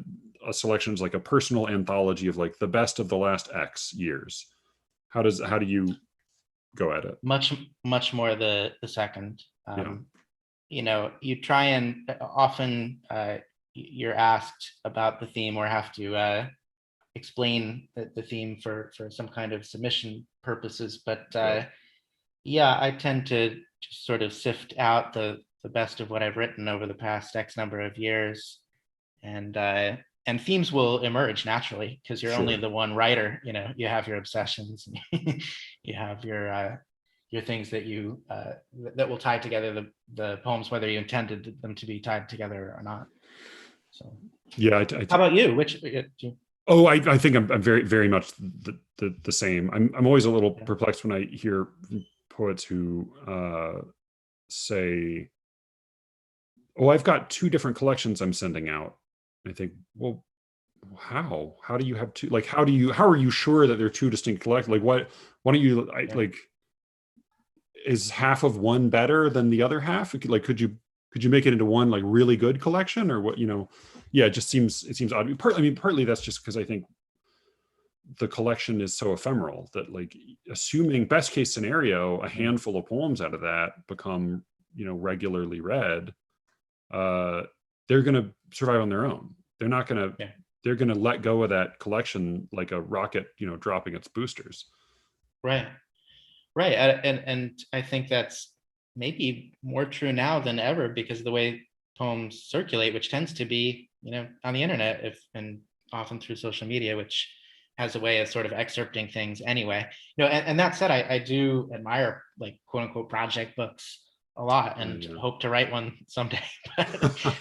selection as like a personal anthology of like the best of the last X years. How do you go at it? Much more the second. You try, and often you're asked about the theme or have to explain the theme for some kind of submission purposes, but Yeah, I tend to just sort of sift out the best of what I've written over the past X number of years, and themes will emerge naturally because you're only Sure. the one writer. You have your obsessions, you have your things that will tie together the poems, whether you intended them to be tied together or not. So, Yeah. how about you? Oh, I think I'm very, very much the same. I'm always a little Yeah. perplexed when I hear poets who say, "Oh, I've got two different collections I'm sending out." I think, well, how do you have two? Like, how are you sure that they're two distinct collections? Like, what? Why don't you Yeah. like? Is half of one better than the other half? Like, could you make it into one like really good collection, or what? Yeah, it seems odd. Partly that's just because I think the collection is so ephemeral that, like, assuming best case scenario, a Mhm. handful of poems out of that become regularly read, uh they're going to survive on their own. They're not going to Yeah. they're going to let go of that collection like a rocket dropping its boosters. Right. Right. And I think that's maybe more true now than ever because of the way poems circulate, which tends to be, on the internet, and often through social media, which has a way of sort of excerpting things anyway. And that said, I do admire, like, quote unquote project books a lot and Yeah. hope to write one someday.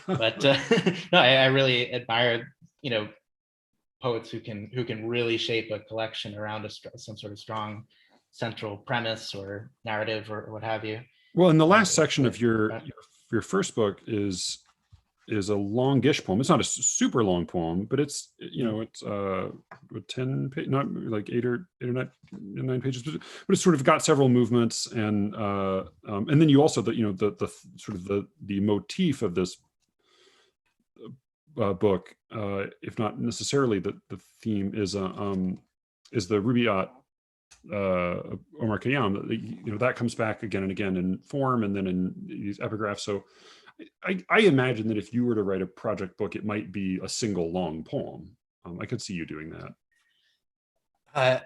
But no, I really admire, poets who can really shape a collection around some sort of strong central premise or narrative or what have you. Well, in the last It's section really of your first book is a longish poem. It's not a super long poem, but it's 10 not like eight or nine pages, but it's sort of got several movements, and then you also the sort of the motif of this book, if not necessarily the theme, is the Rubaiyat, Omar Khayyam. That comes back again and again in form, and then in these epigraphs. So I imagine that if you were to write a project book, it might be a single long poem. I could see you doing that. uh,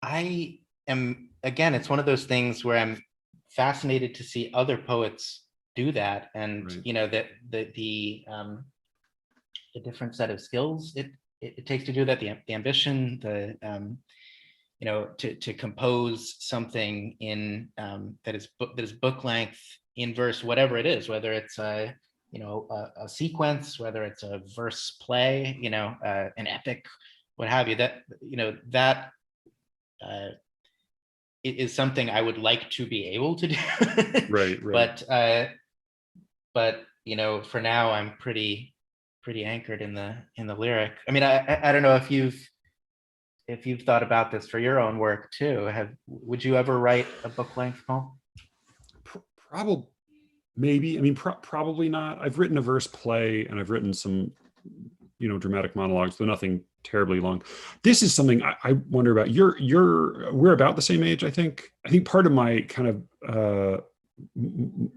I am, again, it's one of those things where I'm fascinated to see other poets do that, and Right. that the different set of skills it takes to do that, the ambition, to compose something in that is book length, in verse, whatever it is, whether it's a sequence, whether it's a verse play, an epic, what have you. That uh, is something I would like to be able to do. Right. Right. But for now I'm pretty anchored in the lyric. I mean, I don't know if you've thought about this for your own work too. Would you ever write a book length poem? Probably, maybe. I mean, probably not. I've written a verse play, and I've written some dramatic monologues, but nothing terribly long. This is something I wonder about. We're about the same age, I think. I think part of my kind of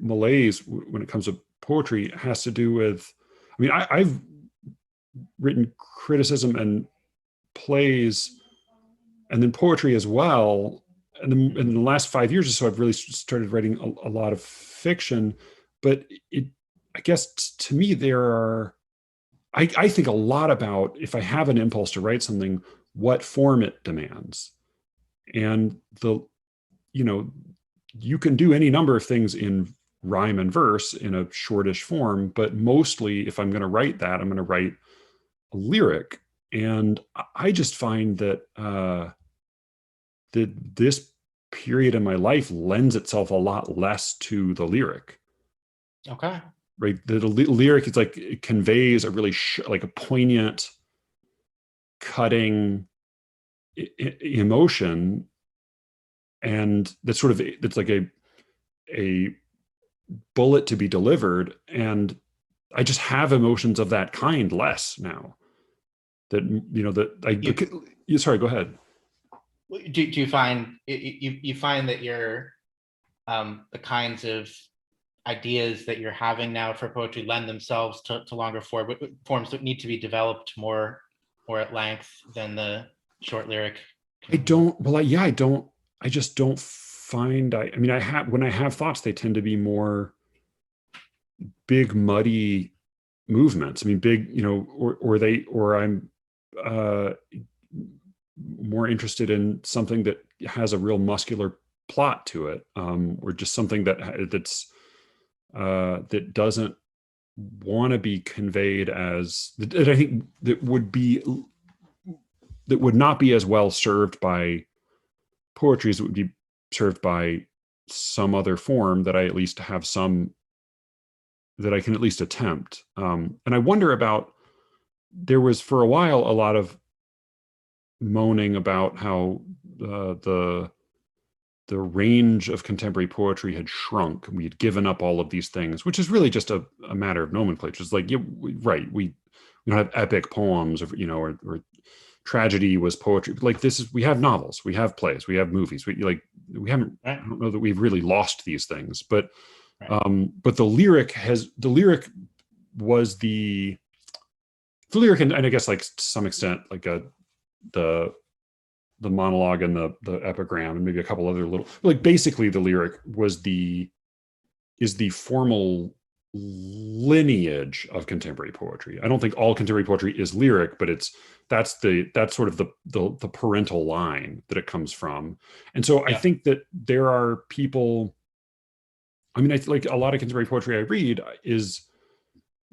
malaise when it comes to poetry has to do with, I mean, I've written criticism and plays, and then poetry as well. And then in the last 5 years or so, I've really started writing a lot of fiction. But I guess to me, I think a lot about, if I have an impulse to write something, what form it demands. And you can do any number of things in rhyme and verse in a shortish form, but mostly if I'm going to write that, I'm going to write a lyric. And I just find that that this period in my life lends itself a lot less to the lyric. Okay. Right, the lyric, it's like it conveys a really like a poignant, cutting emotion, and that's like a bullet to be delivered. And I just have emotions of that kind less now. That sorry, go ahead. Do you find you find that the kinds of ideas that you're having now for poetry lend themselves to longer forms that need to be developed more at length than the short lyric? I don't. Well, yeah, I don't. I just don't find I mean I have when I have thoughts, they tend to be more big muddy movements. I mean, big, or I'm uh, more interested in something that has a real muscular plot to it, or just something that doesn't want to be conveyed as that I think that would not be as well served by poetry as it would be served by some other form that I at least have some that I can at least attempt. And I wonder about, there was for a while a lot of moaning about how the range of contemporary poetry had shrunk. We had given up all of these things, which is really just a matter of nomenclature. It's like, right, we don't have epic poems, or tragedy was poetry. Like we have novels, we have plays, we have movies. We haven't. Right. I don't know that we've really lost these things, but Right. but the lyric was the lyric, and I guess like to some extent like the monologue and the epigram and maybe a couple other little, like basically the lyric is the formal lineage of contemporary poetry. I don't think all contemporary poetry is lyric, but that's sort of the parental line that it comes from. And so I Yeah. think that there are people, I mean, I like a lot of contemporary poetry I read is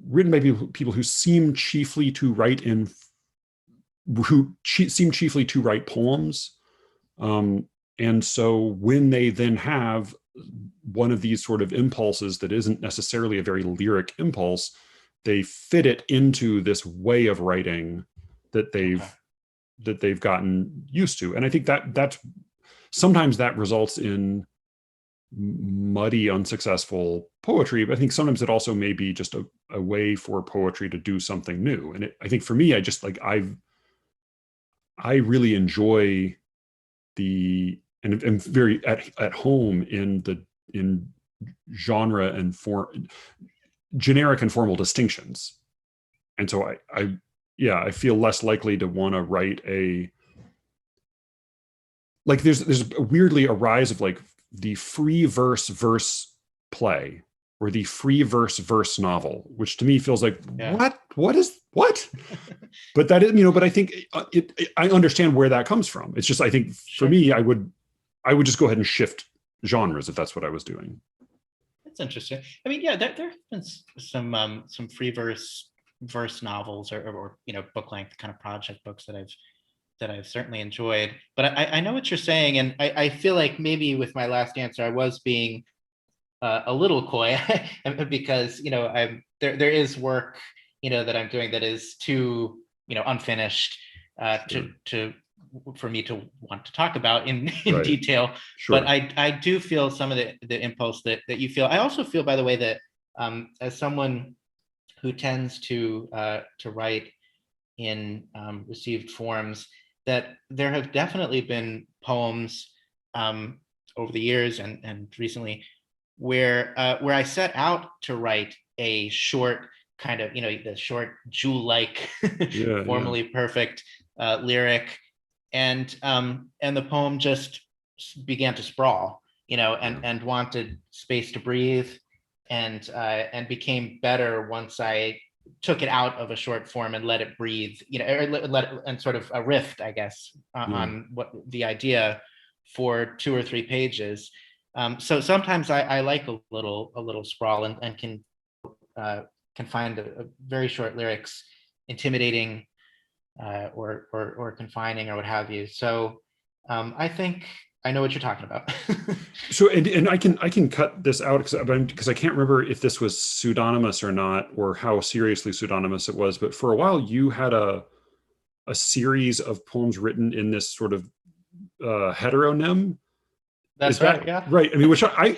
written by people who seem chiefly to write poems. And so when they then have one of these sort of impulses that isn't necessarily a very lyric impulse, they fit it into this way of writing that they've gotten used to. And I think that's sometimes that results in muddy, unsuccessful poetry, but I think sometimes it also may be just a way for poetry to do something new. And I think for me, I just like I really enjoy and I'm very at home in genre and form, generic and formal distinctions. And so I feel less likely to want to write there's weirdly a rise of like the free verse play, or the free verse novel, which to me feels like, Yeah. what? But that is, but I think I understand where that comes from. It's just, I think for Sure. me, I would just go ahead and shift genres if that's what I was doing. That's interesting. I mean, yeah, there have been some free verse novels or book length kind of project books that I've certainly enjoyed. But I know what you're saying, and I feel like maybe with my last answer I was being a little coy because there is work that I'm doing that is too unfinished Sure. to for me to want to talk about in Right. detail. Sure. But I do feel some of the impulse that you feel. I also feel, by the way, that as someone who tends to write in received forms, that there have definitely been poems over the years and recently where I set out to write a short kind of, the short Jew-like, Yeah. formally perfect lyric, and the poem just began to sprawl, and wanted space to breathe, and became better once I took it out of a short form and let it breathe, or let it, and sort of a riff, I guess, on what the idea for 2 or 3 pages. So sometimes I like a little sprawl, and can find a very short lyrics intimidating, or confining, or what have you. So I think I know what you're talking about. So and I can cut this out because I can't remember if this was pseudonymous or not, or how seriously pseudonymous it was. But for a while, you had a series of poems written in this sort of heteronym. That's Is that right. Yeah. right? I mean, which I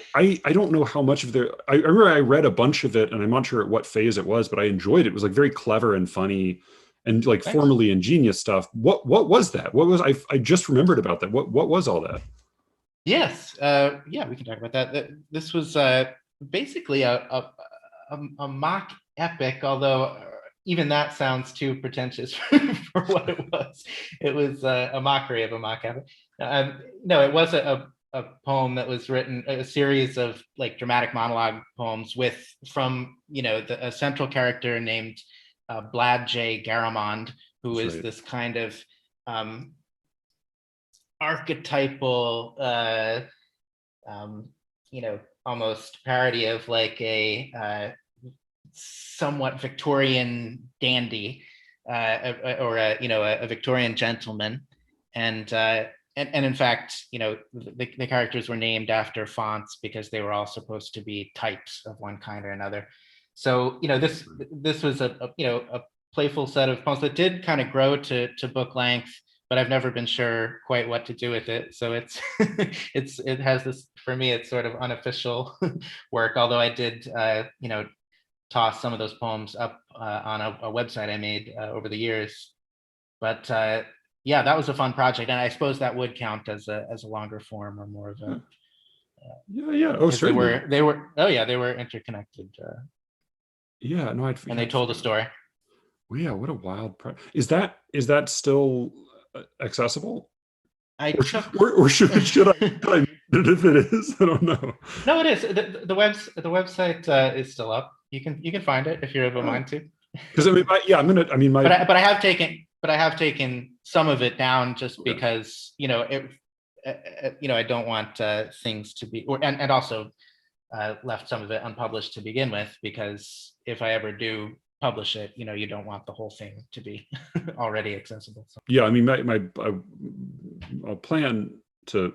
don't know how much of I remember I read a bunch of it, and I'm not sure at what phase it was, but I enjoyed it. It was like very clever and funny, and like Thanks. formally ingenious stuff. What was that? What was I just remembered about that? What was all that? Yes. Yeah, we can talk about that. This was basically a mock epic, although even that sounds too pretentious for what it was. It was a mockery of a mock epic. No, it was a poem that was written, a series of like dramatic monologue poems from a central character named Blad J. Garamond, who That's is right. this kind of archetypal, almost parody of like a somewhat Victorian dandy, or a Victorian gentleman, and in fact, the characters were named after fonts because they were all supposed to be types of one kind or another. So this was a playful set of poems that did kind of grow to book length, but I've never been sure quite what to do with it. So it's it has this, for me, it's sort of unofficial work. Although I did toss some of those poems up on a website I made over the years. But yeah, that was a fun project, and I suppose that would count as a longer form or more of a yeah. Oh, because certainly. they were interconnected. Yeah, no, And they told a story. Well, yeah, what a wild is that still accessible? I Or, took or should I mention it if it is? I don't know. No, it is. The website is still up. You can find it if you're of a mind to. Because I mean, But I have taken some of it down just because I don't want things to be, and also left some of it unpublished to begin with, because if I ever do publish it, you don't want the whole thing to be already accessible. So. Yeah, I mean, I'll plan to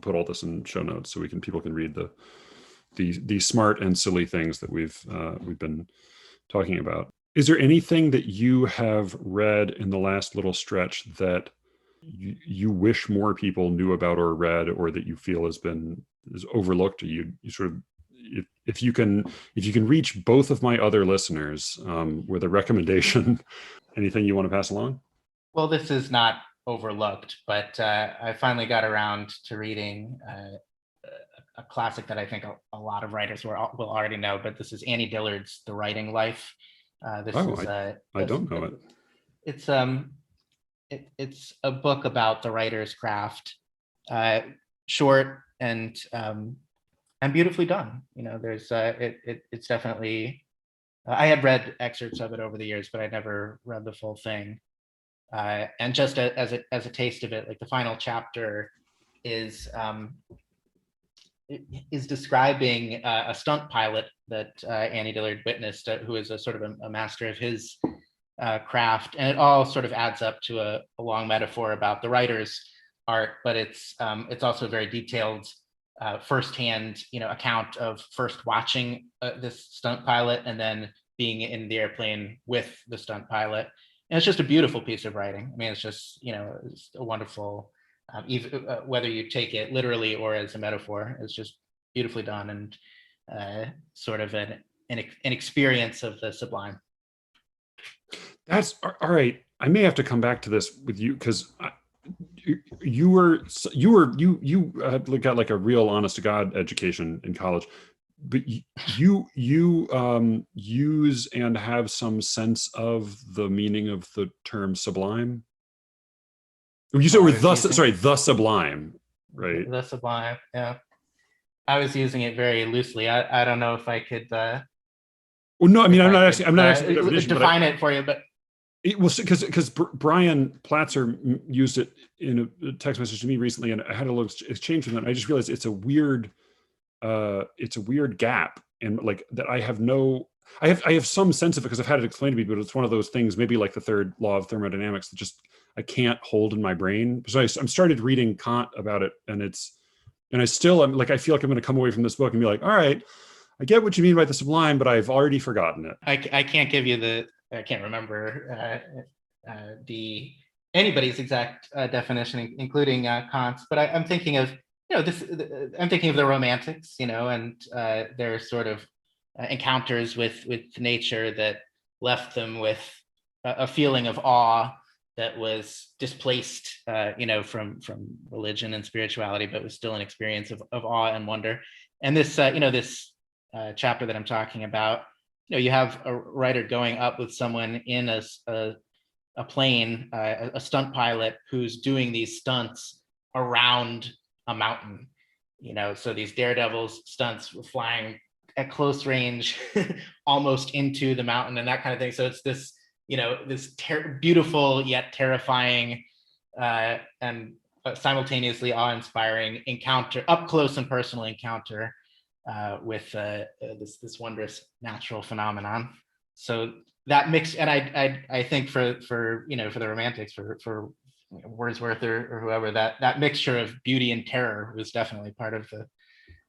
put all this in show notes so people can read the smart and silly things that we've been talking about. Is there anything that you have read in the last little stretch that you wish more people knew about or read, or that you feel is overlooked, or you sort of, if you can reach both of my other listeners with a recommendation, anything you want to pass along? Well, this is not overlooked, but I finally got around to reading a classic that I think a lot of writers will already know, but this is Annie Dillard's The Writing Life. I don't know it. It's a book about the writer's craft, short and beautifully done. There's it's definitely. I had read excerpts of it over the years, but I never read the full thing. And just as a taste of it, like the final chapter is describing a stunt pilot that Annie Dillard witnessed, who is a sort of a master of his craft, and it all sort of adds up to a long metaphor about the writer's art, but it's also a very detailed firsthand account of first watching this stunt pilot and then being in the airplane with the stunt pilot. And it's just a beautiful piece of writing. I mean, it's just it's a wonderful, even whether you take it literally or as a metaphor, it's just beautifully done, and sort of an experience of the sublime. That's all right. I may have to come back to this with you, because you got like a real honest to God education in college, but you use and have some sense of the meaning of the term sublime. You said the sublime, right? The sublime, yeah. I was using it very loosely. I don't know if I could. Well, no, I mean, I'm not asking define it for you, but it was because Brian Platzer used it in a text message to me recently, and I had a little exchange with him. I just realized it's a weird gap, and like that I have some sense of it because I've had it explained to me, but it's one of those things, maybe like the third law of thermodynamics, that just I can't hold in my brain. So I'm started reading Kant about it, and I still am like, I feel like I'm going to come away from this book and be like, all right, I get what you mean by the sublime, but I've already forgotten it. I can't give you I can't remember anybody's exact definition, including Kant's, but I'm thinking of I'm thinking of the Romantics, and their sort of encounters with nature that left them with a feeling of awe that was displaced, from religion and spirituality, but was still an experience of awe and wonder. And this, this chapter that I'm talking about, you have a writer going up with someone in a plane, a stunt pilot who's doing these stunts around a mountain. So these daredevils stunts flying at close range, almost into the mountain and that kind of thing. So it's this, this beautiful yet terrifying and simultaneously awe-inspiring encounter, up close and personal encounter with this wondrous natural phenomenon. So that mix, and I think for the romantics, for Wordsworth or whoever, that mixture of beauty and terror was definitely part of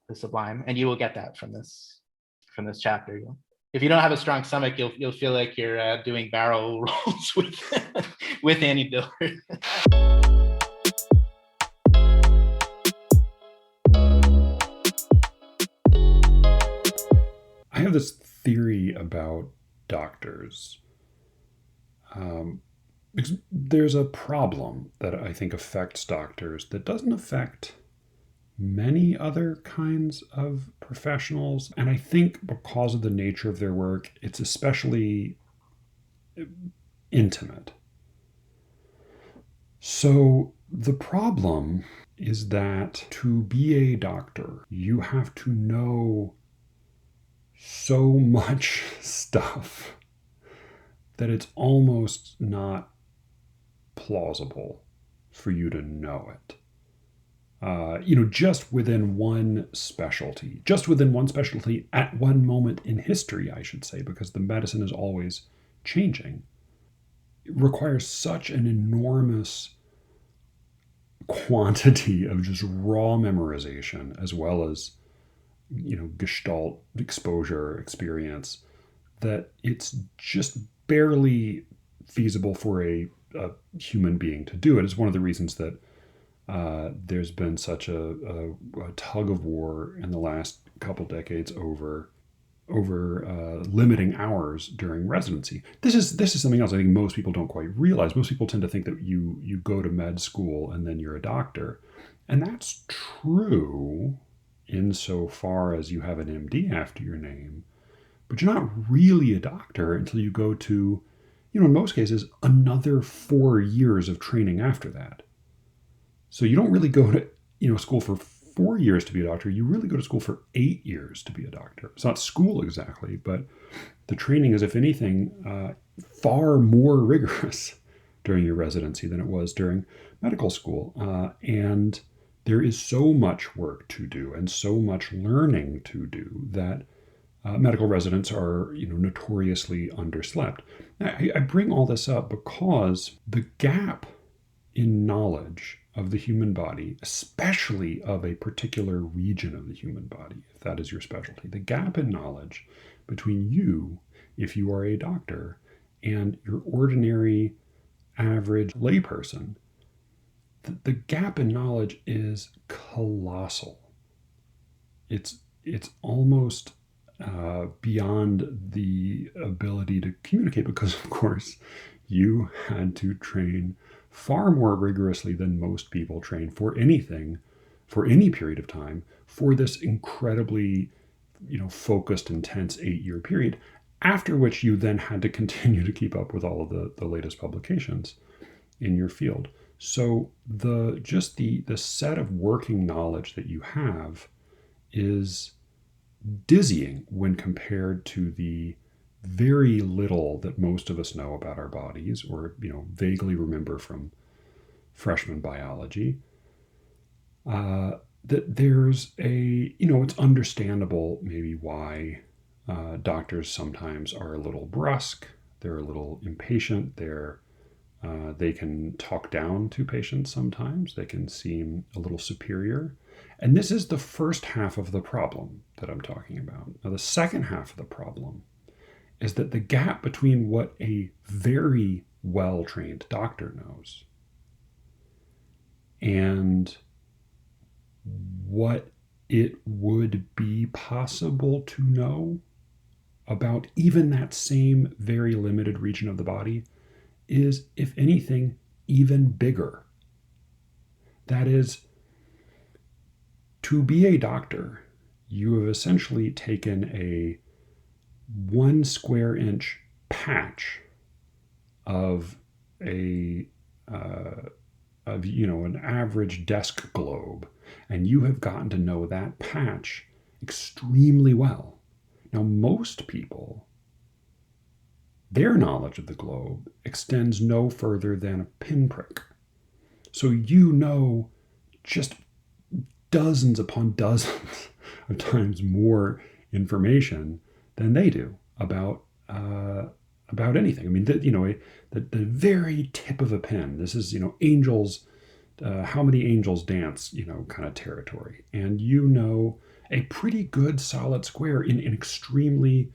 the sublime, and you will get that from this chapter. If you don't have a strong stomach, you'll feel like you're doing barrel rolls with Annie Dillard. I have this theory about doctors. Because there's a problem that I think affects doctors that doesn't affect many other kinds of professionals. And I think because of the nature of their work, it's especially intimate. So the problem is that to be a doctor, you have to know so much stuff that it's almost not plausible for you to know it. Just within one specialty at one moment in history, I should say, because the medicine is always changing. It requires such an enormous quantity of just raw memorization, as well as, gestalt exposure experience, that it's just barely feasible for a human being to do it. It's one of the reasons that there's been such a tug of war in the last couple decades over limiting hours during residency. This is something else I think most people don't quite realize. Most people tend to think that you go to med school and then you're a doctor, and that's true insofar as you have an MD after your name, but you're not really a doctor until you go to, in most cases, another 4 years of training after that. So you don't really go to, school for 4 years to be a doctor. You really go to school for 8 years to be a doctor. It's not school exactly, but the training is, if anything, far more rigorous during your residency than it was during medical school. And there is so much work to do and so much learning to do that medical residents are, notoriously underslept. I bring all this up because the gap in knowledge of the human body, especially of a particular region of the human body, if that is your specialty, the gap in knowledge between you, if you are a doctor, and your ordinary average layperson, the gap in knowledge is colossal. It's almost beyond the ability to communicate, because, of course, you had to train far more rigorously than most people train for anything, for any period of time, for this incredibly, focused, intense 8-year period, after which you then had to continue to keep up with all of the latest publications in your field. So the set of working knowledge that you have is dizzying when compared to the very little that most of us know about our bodies, or vaguely remember from freshman biology. That there's it's understandable maybe why doctors sometimes are a little brusque, they're a little impatient, they can talk down to patients sometimes, they can seem a little superior. And this is the first half of the problem that I'm talking about. Now, the second half of the problem is that the gap between what a very well-trained doctor knows and what it would be possible to know about even that same very limited region of the body is, if anything, even bigger. That is, to be a doctor, you have essentially taken a 1 square inch patch of a of, an average desk globe, and you have gotten to know that patch extremely well. Now, most people, their knowledge of the globe extends no further than a pinprick. So you know just dozens upon dozens of times more information than they do about anything. I mean, the very tip of a pin. This is angels. How many angels dance? Kind of territory, and a pretty good solid square in extremely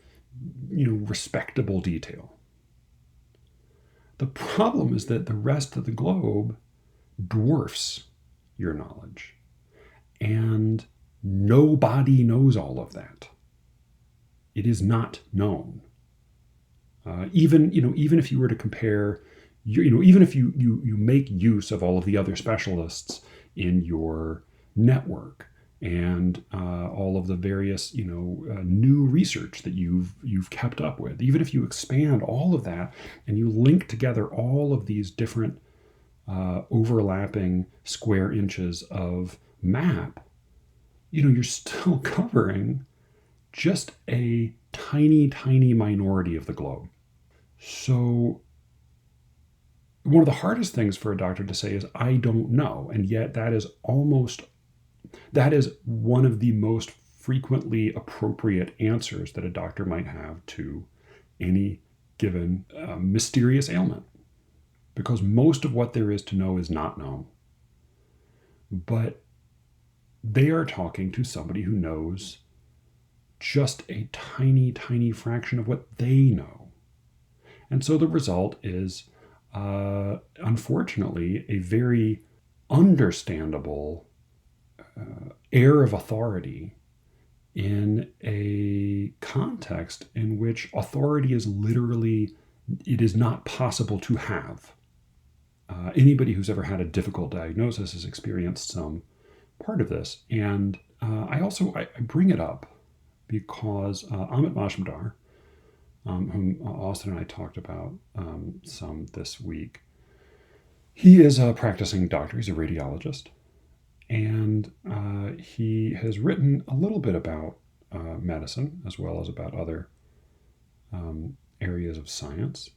respectable detail. The problem is that the rest of the globe dwarfs your knowledge, and nobody knows all of that. It is not known. Even if you were to compare, even if you make use of all of the other specialists in your network and all of the various new research that you've kept up with, even if you expand all of that and you link together all of these different overlapping square inches of map, you're still covering just a tiny minority of the globe. So one of the hardest things for a doctor to say is, I don't know. And yet that is one of the most frequently appropriate answers that a doctor might have to any given mysterious ailment. Because most of what there is to know is not known. But they are talking to somebody who knows just a tiny fraction of what they know. And so the result is, unfortunately, a very understandable air of authority in a context in which authority is literally, it is not possible to have. Anybody who's ever had a difficult diagnosis has experienced some part of this. And I bring it up because Amit Majumdar, whom Austin and I talked about some this week, he is a practicing doctor. He's a radiologist. And he has written a little bit about medicine as well as about other areas of science.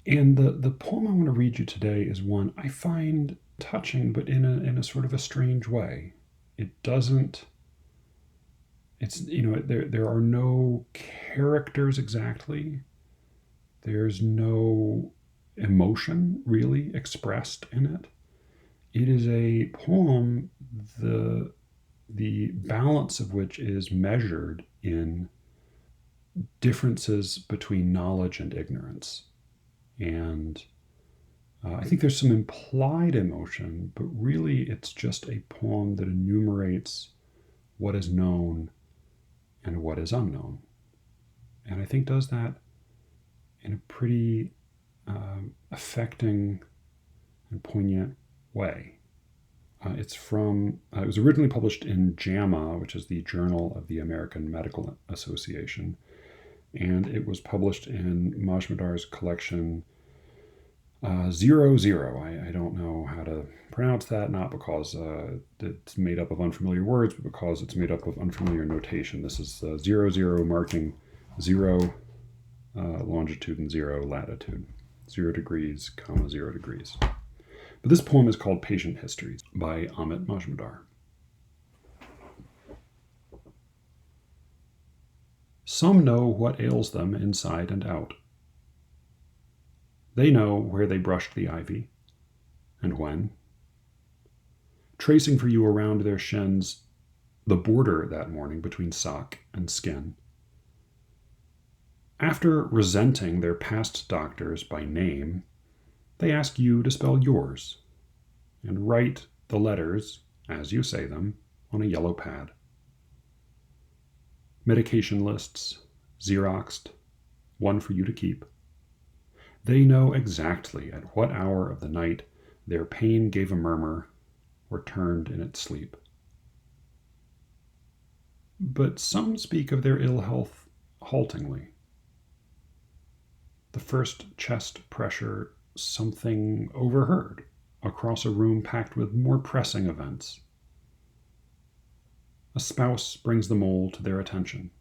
And the poem I want to read you today is one I find touching, but in a sort of a strange way. There are no characters exactly. There's no emotion really expressed in it. It is a poem, the balance of which is measured in differences between knowledge and ignorance. And I think there's some implied emotion, but really it's just a poem that enumerates what is known and what is unknown. And I think does that in a pretty affecting and poignant way. It was originally published in JAMA, which is the Journal of the American Medical Association. And it was published in Majumdar's collection 00. I don't know how to pronounce that, not because it's made up of unfamiliar words, but because it's made up of unfamiliar notation. This is 00 marking 0 longitude and 0 latitude, 0 degrees, 0 degrees. But this poem is called Patient Histories by Amit Majumdar. Some know what ails them inside and out. They know where they brushed the ivy, and when. Tracing for you around their shins the border that morning between sock and skin. After resenting their past doctors by name, they ask you to spell yours, and write the letters, as you say them, on a yellow pad. Medication lists, Xeroxed, one for you to keep. They know exactly at what hour of the night their pain gave a murmur or turned in its sleep. But some speak of their ill health haltingly. The first chest pressure, something overheard, across a room packed with more pressing events. A spouse brings the mole to their attention.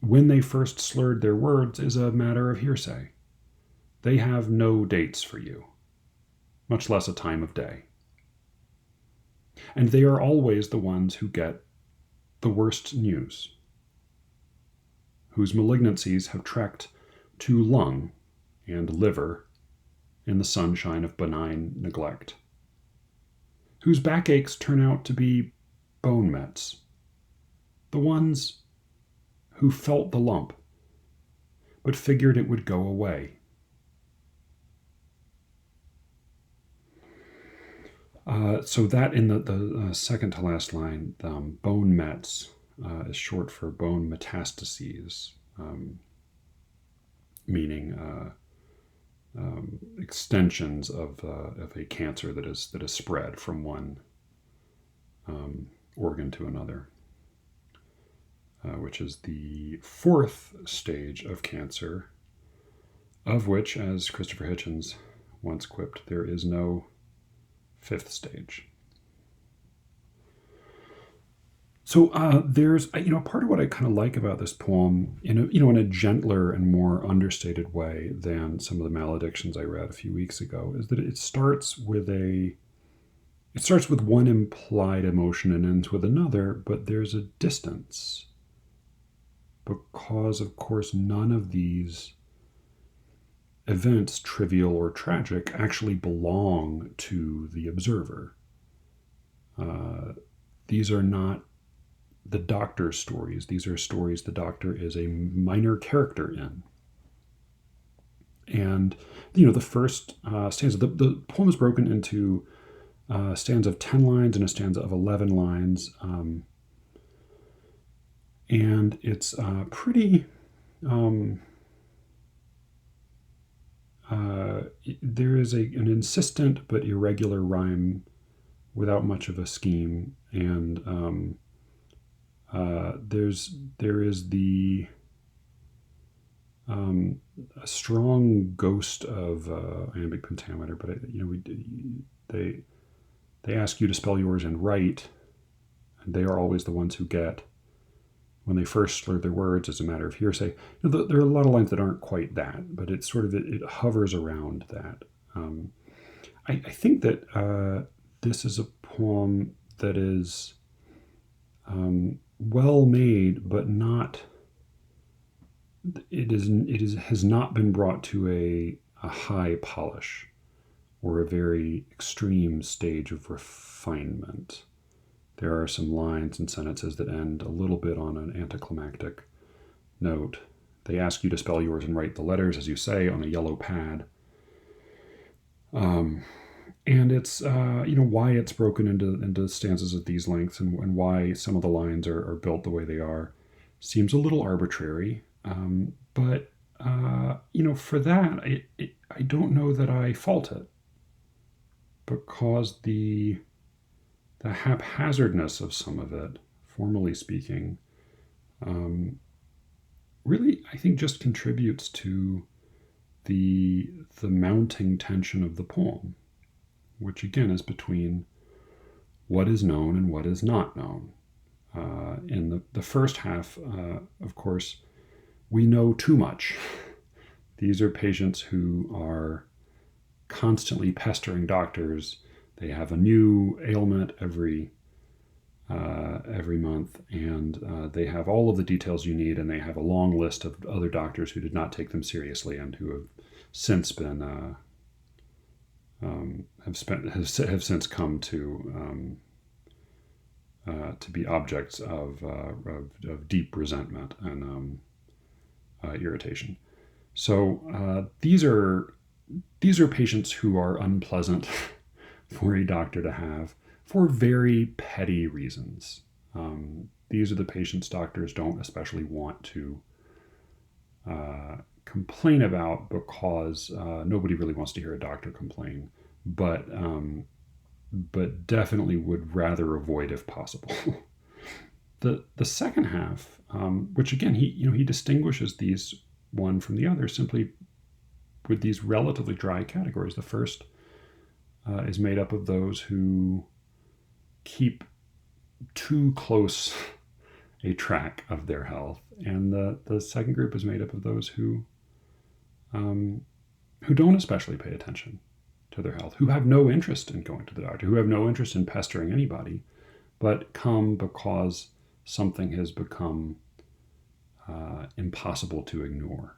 When they first slurred their words is a matter of hearsay. They have no dates for you, much less a time of day. And they are always the ones who get the worst news, whose malignancies have trekked to lung and liver in the sunshine of benign neglect, whose backaches turn out to be bone mets, the ones who felt the lump but figured it would go away. So that in the second to last line, bone mets is short for bone metastases, meaning extensions of a cancer that is spread from one organ to another, which is the fourth stage of cancer, of which, as Christopher Hitchens once quipped, there is no fifth stage. So there's, part of what I kind of like about this poem, in a gentler and more understated way than some of the maledictions I read a few weeks ago, is that it starts with one implied emotion and ends with another, but there's a distance because, of course, none of these events, trivial or tragic, actually belong to the observer. These are not the doctor's stories. These are stories the doctor is a minor character in. And, the first stanza, the poem is broken into a stanza of 10 lines and a stanza of 11 lines. And it's pretty... there is an insistent but irregular rhyme without much of a scheme, and there is the a strong ghost of iambic pentameter, but they ask you to spell yours and write, and they are always the ones who get. When they first slur their words as a matter of hearsay. There are a lot of lines that aren't quite that, but it's it hovers around that. I think that this is a poem that is well made, but not. Has not been brought to a high polish or a very extreme stage of refinement. There are some lines and sentences that end a little bit on an anticlimactic note. They ask you to spell yours and write the letters, as you say, on a yellow pad. And it's, why it's broken into stanzas at these lengths and why some of the lines are built the way they are seems a little arbitrary. But for that, I don't know that I fault it, because the haphazardness of some of it, formally speaking, really, I think, just contributes to the mounting tension of the poem, which again is between what is known and what is not known. In the first half, of course, we know too much. These are patients who are constantly pestering doctors. They have a new ailment every month, and they have all of the details you need, and they have a long list of other doctors who did not take them seriously and who have since been have since come to be objects of deep resentment and irritation. So these are patients who are unpleasant for a doctor to have for very petty reasons. These are the patients doctors don't especially want to complain about, because nobody really wants to hear a doctor complain, but definitely would rather avoid if possible. The second half, which again he distinguishes these one from the other simply with these relatively dry categories. The first is made up of those who keep too close a track of their health, and the second group is made up of those who don't especially pay attention to their health, who have no interest in going to the doctor, who have no interest in pestering anybody, but come because something has become impossible to ignore.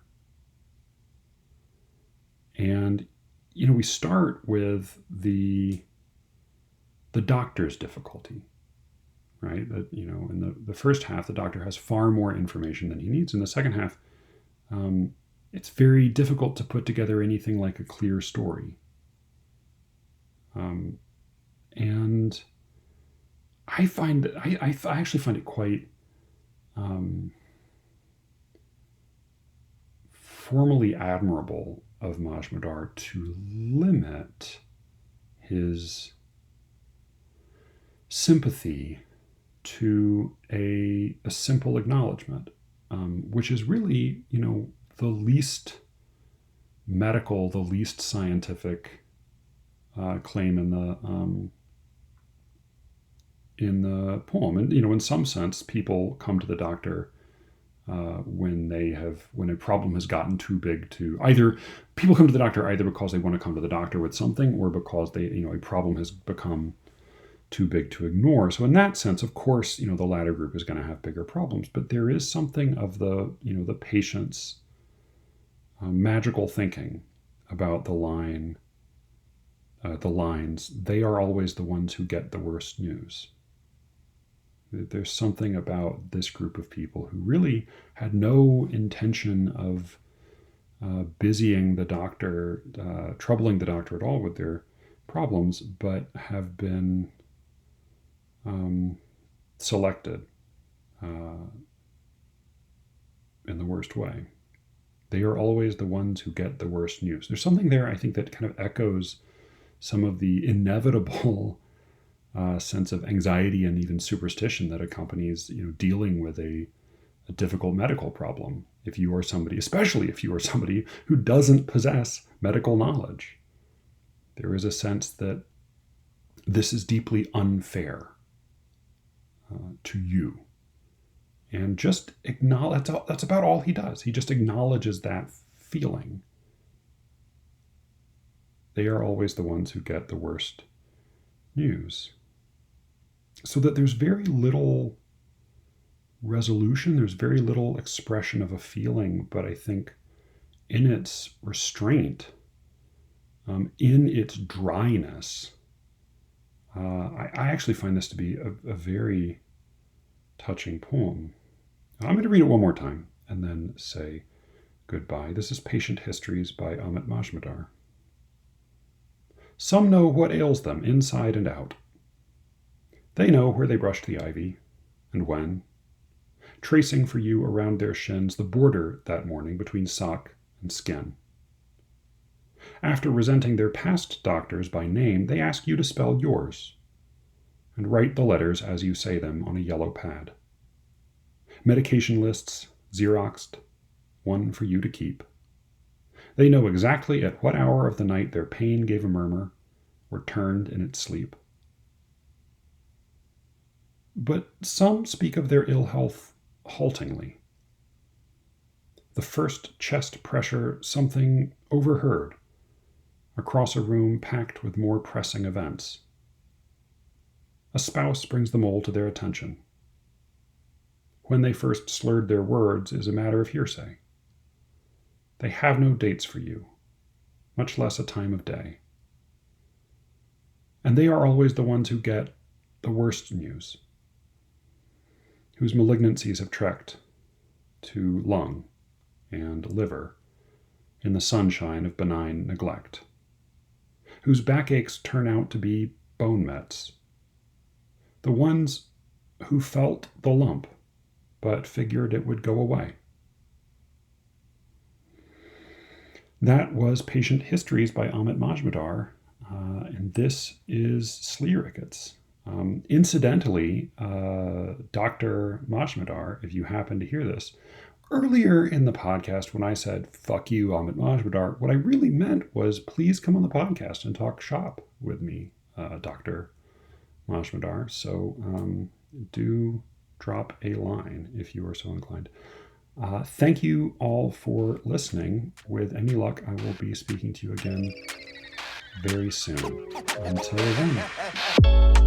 And we start with the doctor's difficulty, right? That in the first half, the doctor has far more information than he needs. In the second half, it's very difficult to put together anything like a clear story. And I find that I actually find it quite formally admirable of Majmudar to limit his sympathy to a simple acknowledgement, which is really, the least medical, the least scientific claim in the poem. And in some sense, people come to the doctor when a problem has gotten too big to either. People come to the doctor either because they want to come to the doctor with something, or because a problem has become too big to ignore. So in that sense, of course, the latter group is going to have bigger problems. But there is something of the patient's magical thinking about the lines. They are always the ones who get the worst news. There's something about this group of people who really had no intention of busying the doctor, troubling the doctor at all with their problems, but have been selected in the worst way. They are always the ones who get the worst news. There's something there, I think, that kind of echoes some of the inevitable sense of anxiety and even superstition that accompanies, dealing with a difficult medical problem. If you are somebody, especially if you are somebody who doesn't possess medical knowledge, there is a sense that this is deeply unfair to you. And just acknowledge, that's about all he does. He just acknowledges that feeling. They are always the ones who get the worst news. So that there's very little resolution, there's very little expression of a feeling, but I think in its restraint, in its dryness, I actually find this to be a very touching poem. I'm going to read it one more time and then say goodbye. This is Patient Histories by Amit Majmudar. Some know what ails them inside and out. They know where they brushed the ivy and when, tracing for you around their shins the border that morning between sock and skin. After resenting their past doctors by name, they ask you to spell yours and write the letters as you say them on a yellow pad. Medication lists, Xeroxed, one for you to keep. They know exactly at what hour of the night their pain gave a murmur or turned in its sleep. But some speak of their ill health haltingly. The first chest pressure, something overheard, across a room packed with more pressing events. A spouse brings them all to their attention. When they first slurred their words is a matter of hearsay. They have no dates for you, much less a time of day. And they are always the ones who get the worst news, whose malignancies have trekked to lung and liver in the sunshine of benign neglect, whose backaches turn out to be bone mets, the ones who felt the lump but figured it would go away. That was Patient Histories by Amit Majmudar, and this is SLEERICKETS. Incidentally, Dr. Majmudar, if you happen to hear this, Earlier in the podcast, when I said, fuck you, Amit Majumdar, what I really meant was, please come on the podcast and talk shop with me, Dr. Majumdar. So do drop a line if you are so inclined. Thank you all for listening. With any luck, I will be speaking to you again very soon. Until then.